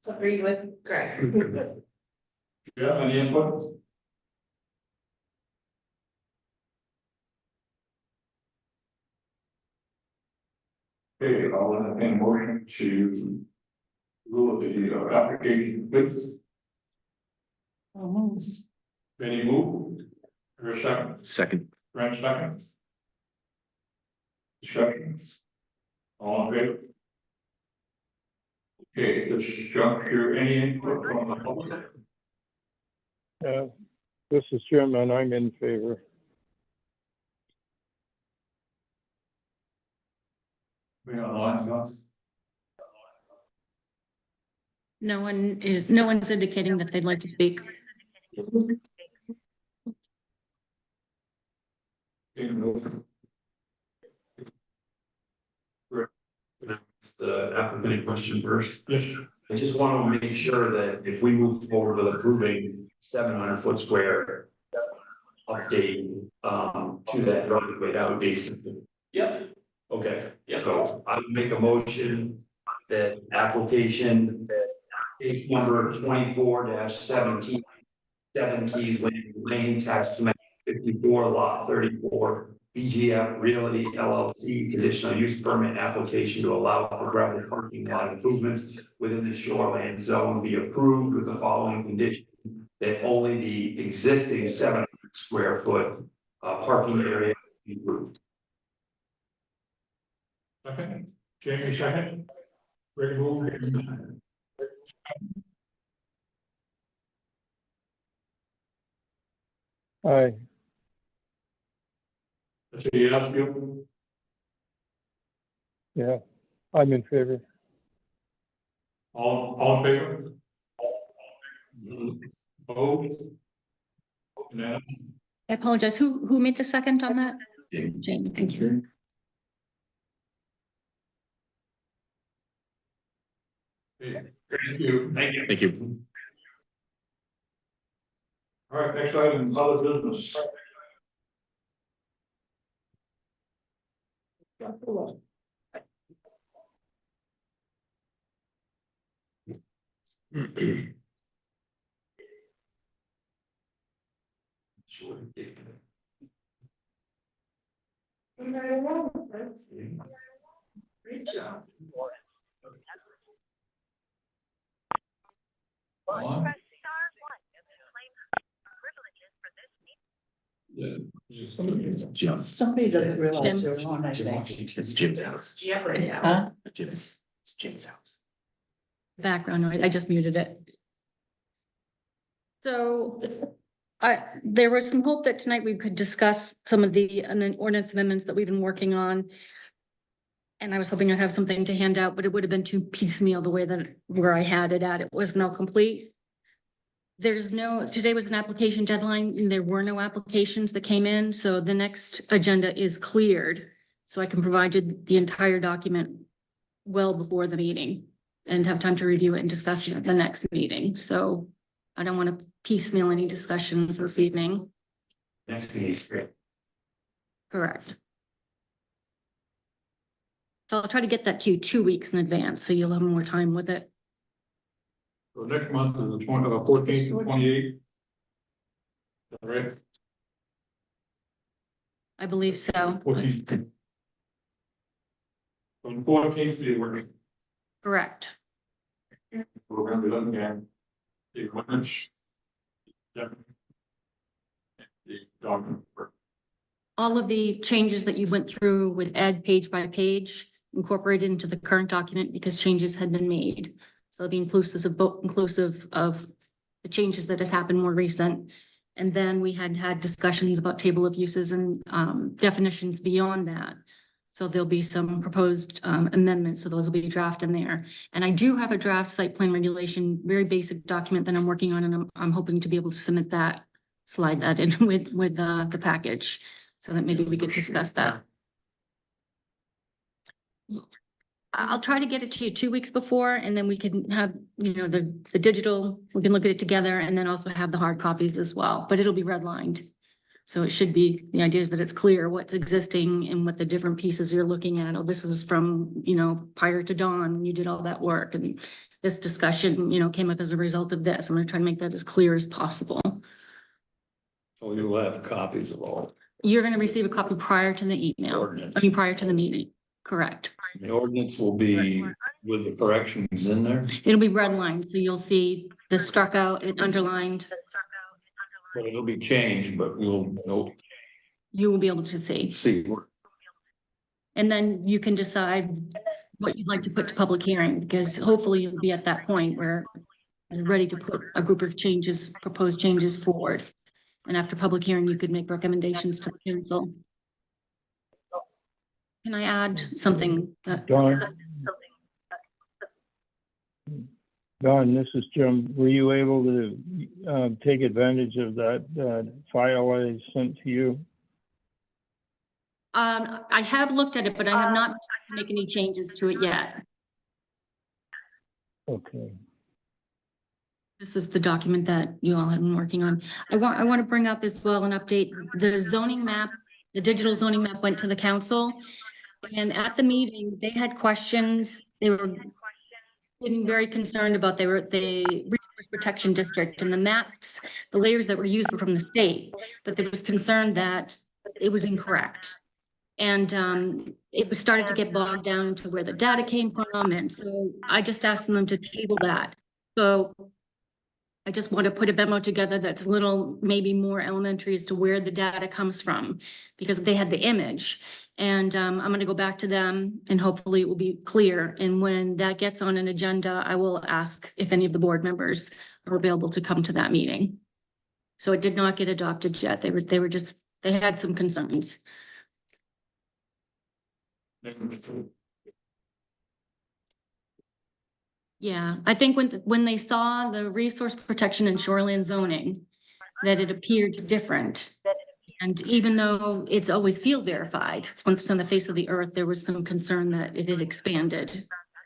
Agreed with Greg. Yeah, any input? Okay, I'll entertain a motion to rule the application, please. Benny move. Or a second, Second. Brent second. Discussion. All in favor? Okay, this juncture, any input from the public? This is Jim, and I'm in favor. We online, no? No one's indicating that they'd like to speak. The applicant question first. Yes. I just want to make sure that if we move forward with approving 700-foot square update to that driveway, that would be something. Yep. Okay, so I would make a motion that application case number 24-17, 7 Keys Lane, tax map 54, lot 34. BGF Realty LLC conditional use permit application to allow for gravel parking lot improvements within the shoreline zone be approved with the following condition. That only the existing 700 square foot parking area be approved. Second, Jamie second. Ready move. Aye. That's a yes, Bill. Yeah, I'm in favor. All in favor? Opposed? No. I apologize. Who made the second on that? Jane, thank you. Thank you. Thank you. Thank you. All right, next item, other business. Great job. On? Press star one to claim privileges for this meeting. Yeah. Jim. Somebody doesn't realize Jim. they're on, I think. It's Jim's house. Jeopardy. Huh? It's Jim's house. Background noise, I just muted it. So there was some hope that tonight we could discuss some of the ordinance amendments that we've been working on. And I was hoping I'd have something to hand out, but it would have been too piecemeal the way that where I had it at. It was not complete. Today was an application deadline and there were no applications that came in. So the next agenda is cleared. So I can provide you the entire document well before the meeting and have time to review it and discuss it at the next meeting. So I don't want to piecemeal any discussions this evening. Next meeting is great. Correct. So I'll try to get that to you 2 weeks in advance, so you'll have more time with it. So next month is the 14th and 28th. All right. I believe so. 14th. On 14th, we were, Correct. we're gonna be looking at the equipment. The document. All of the changes that you went through with Ed page by page incorporated into the current document because changes had been made. So it'll be inclusive of the changes that had happened more recent. And then we had discussions about table of uses and definitions beyond that. So there'll be some proposed amendments, so those will be drafted in there. And I do have a draft site plan regulation, very basic document that I'm working on, and I'm hoping to be able to submit that, slide that in with the package, so that maybe we could discuss that. I'll try to get it to you 2 weeks before, and then we can have, the digital, we can look at it together and then also have the hard copies as well, but it'll be redlined. So it should be, the idea is that it's clear what's existing and what the different pieces you're looking at. Oh, this is from, prior to dawn, when you did all that work, and this discussion, came up as a result of this. I'm gonna try to make that as clear as possible. So you'll have copies of all. You're gonna receive a copy prior to the email, prior to the meeting, correct? The ordinance will be with the corrections in there, It'll be redlined, so you'll see the struck out and underlined. but it'll be changed, but we'll You will be able to see. see. And then you can decide what you'd like to put to public hearing, because hopefully you'll be at that point where you're ready to put a group of changes, proposed changes forward. And after public hearing, you could make recommendations to the council. Can I add something that? Don, this is Jim. Were you able to take advantage of that file I sent to you? I have looked at it, but I have not to make any changes to it yet. Okay. This is the document that you all have been working on. I want to bring up as well an update. The zoning map, the digital zoning map went to the council. And at the meeting, they had questions. They were getting very concerned about the resource protection district and the maps, the layers that were used were from the state, but there was concern that it was incorrect. And it was started to get bogged down into where the data came from. And so I just asked them to table that. So I just want to put a memo together that's a little, maybe more elementary as to where the data comes from, because they had the image. And I'm going to go back to them and hopefully it will be clear. And when that gets on an agenda, I will ask if any of the board members are available to come to that meeting. So it did not get adopted yet. They had some concerns. Yeah, I think when they saw the resource protection and shoreline zoning, that it appeared different. And even though it's always field verified, it's once on the face of the earth, there was some concern that it had expanded.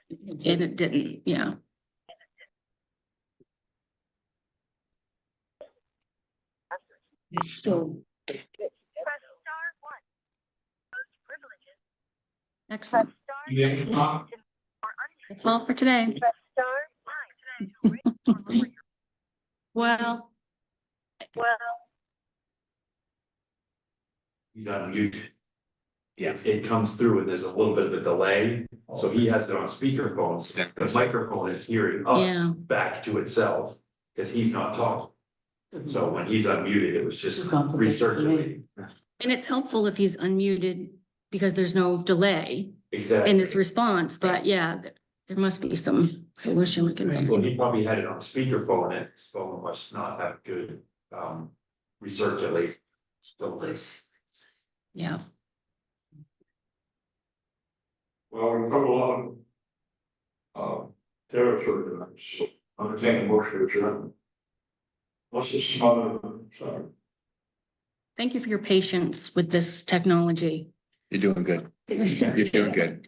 And it didn't, yeah. So. Excellent. That's all for today. Well. He's on mute. Yeah. It comes through and there's a little bit of a delay, so he has it on speakerphone, the microphone is hearing us back to itself. because he's not talking. So when he's unmuted, it was just recirculating. And it's helpful if he's unmuted because there's no delay Exactly. in his response, but yeah, there must be some solution we can Well, think he probably had it on speakerphone and his phone must not have good, recirculate. filters. Yeah. Well, we covered a lot of territory tonight, so I'm taking motion to adjourn. What's this smother, sorry. Thank you for your patience with this technology. You're doing good. You're doing good.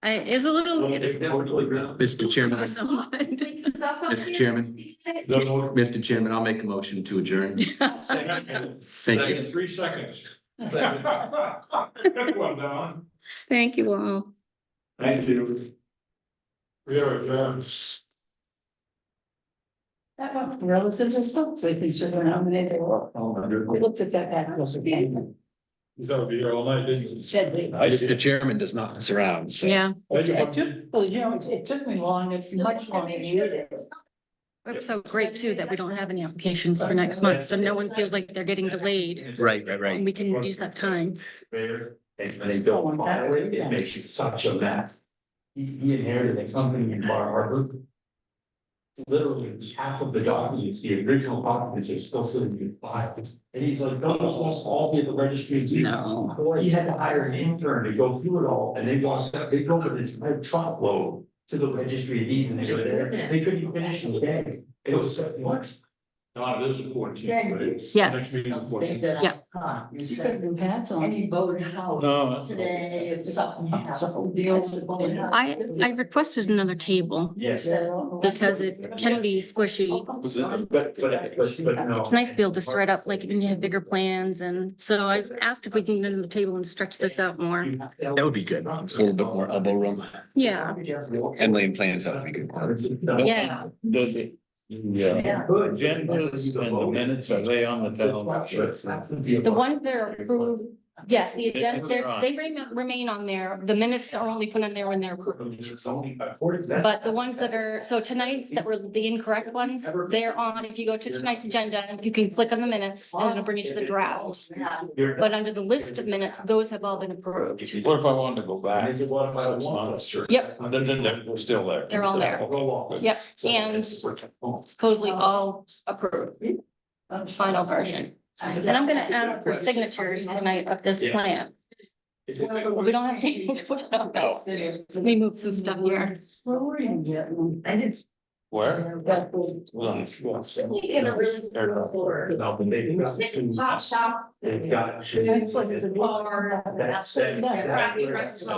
It's a little, it's. Mr. Chairman, Mr. Chairman, Mr. Chairman, I'll make a motion to adjourn. Thank you. 3 seconds. Good one, Don. Thank you all. Thank you. We are adjourned. That was relatives and stuff, they consider nominated or. We looked at that back. He's gonna be here all night, didn't he? Said they. Mr. Chairman does not mess around, so. Yeah, It took, well, you know, it took me long, it's much longer than you did. it's so great too that we don't have any applications for next month, so no one feels like they're getting delayed. Right. And we can use that time. And when they don't file it, it makes you such a mess. He inherited a company in Bar Harbor. Literally half of the documents, the original documents are still sitting in files. And he's like, no, this wants all be at the registry. No. Or he had to hire an intern to go through it all, and they drove an entire truckload to the registry of deeds, and they were there, they couldn't finish in a day. It was what? Don, this is 14. Yes. Next meeting is 14. Yeah. You said you had to, any voted house. No, that's- Today, if something deals with voted house. I requested another table Yes. because it can be squishy. But no. It's nice to be able to spread up, like when you have bigger plans, and so I've asked if we can get in the table and stretch this out more. That would be good. It's a little bit more elbow room Yeah, and laying plans, that would be good. yeah. Does it? Yeah. Agendas and the minutes, are they on the town? The ones that are approved, yes, the agenda, they remain on there. The minutes are only put on there when they're approved. But the ones that are, so tonight's that were the incorrect ones, they're on, if you go to tonight's agenda, if you can click on the minutes, and it'll bring you to the draft. But under the list of minutes, those have all been approved. What if I wanted to go back? Yep, Then they're still there. they're all there. Yep, and supposedly all approved. Final version. And I'm gonna ask for signatures tonight of this plan. We don't have to put it on that. Let me move some stuff here. Where were you getting? I did. Where? That was. In a really cool store. Second pop shop. They've got. It was the bar. That's. That's- Crappy restaurant.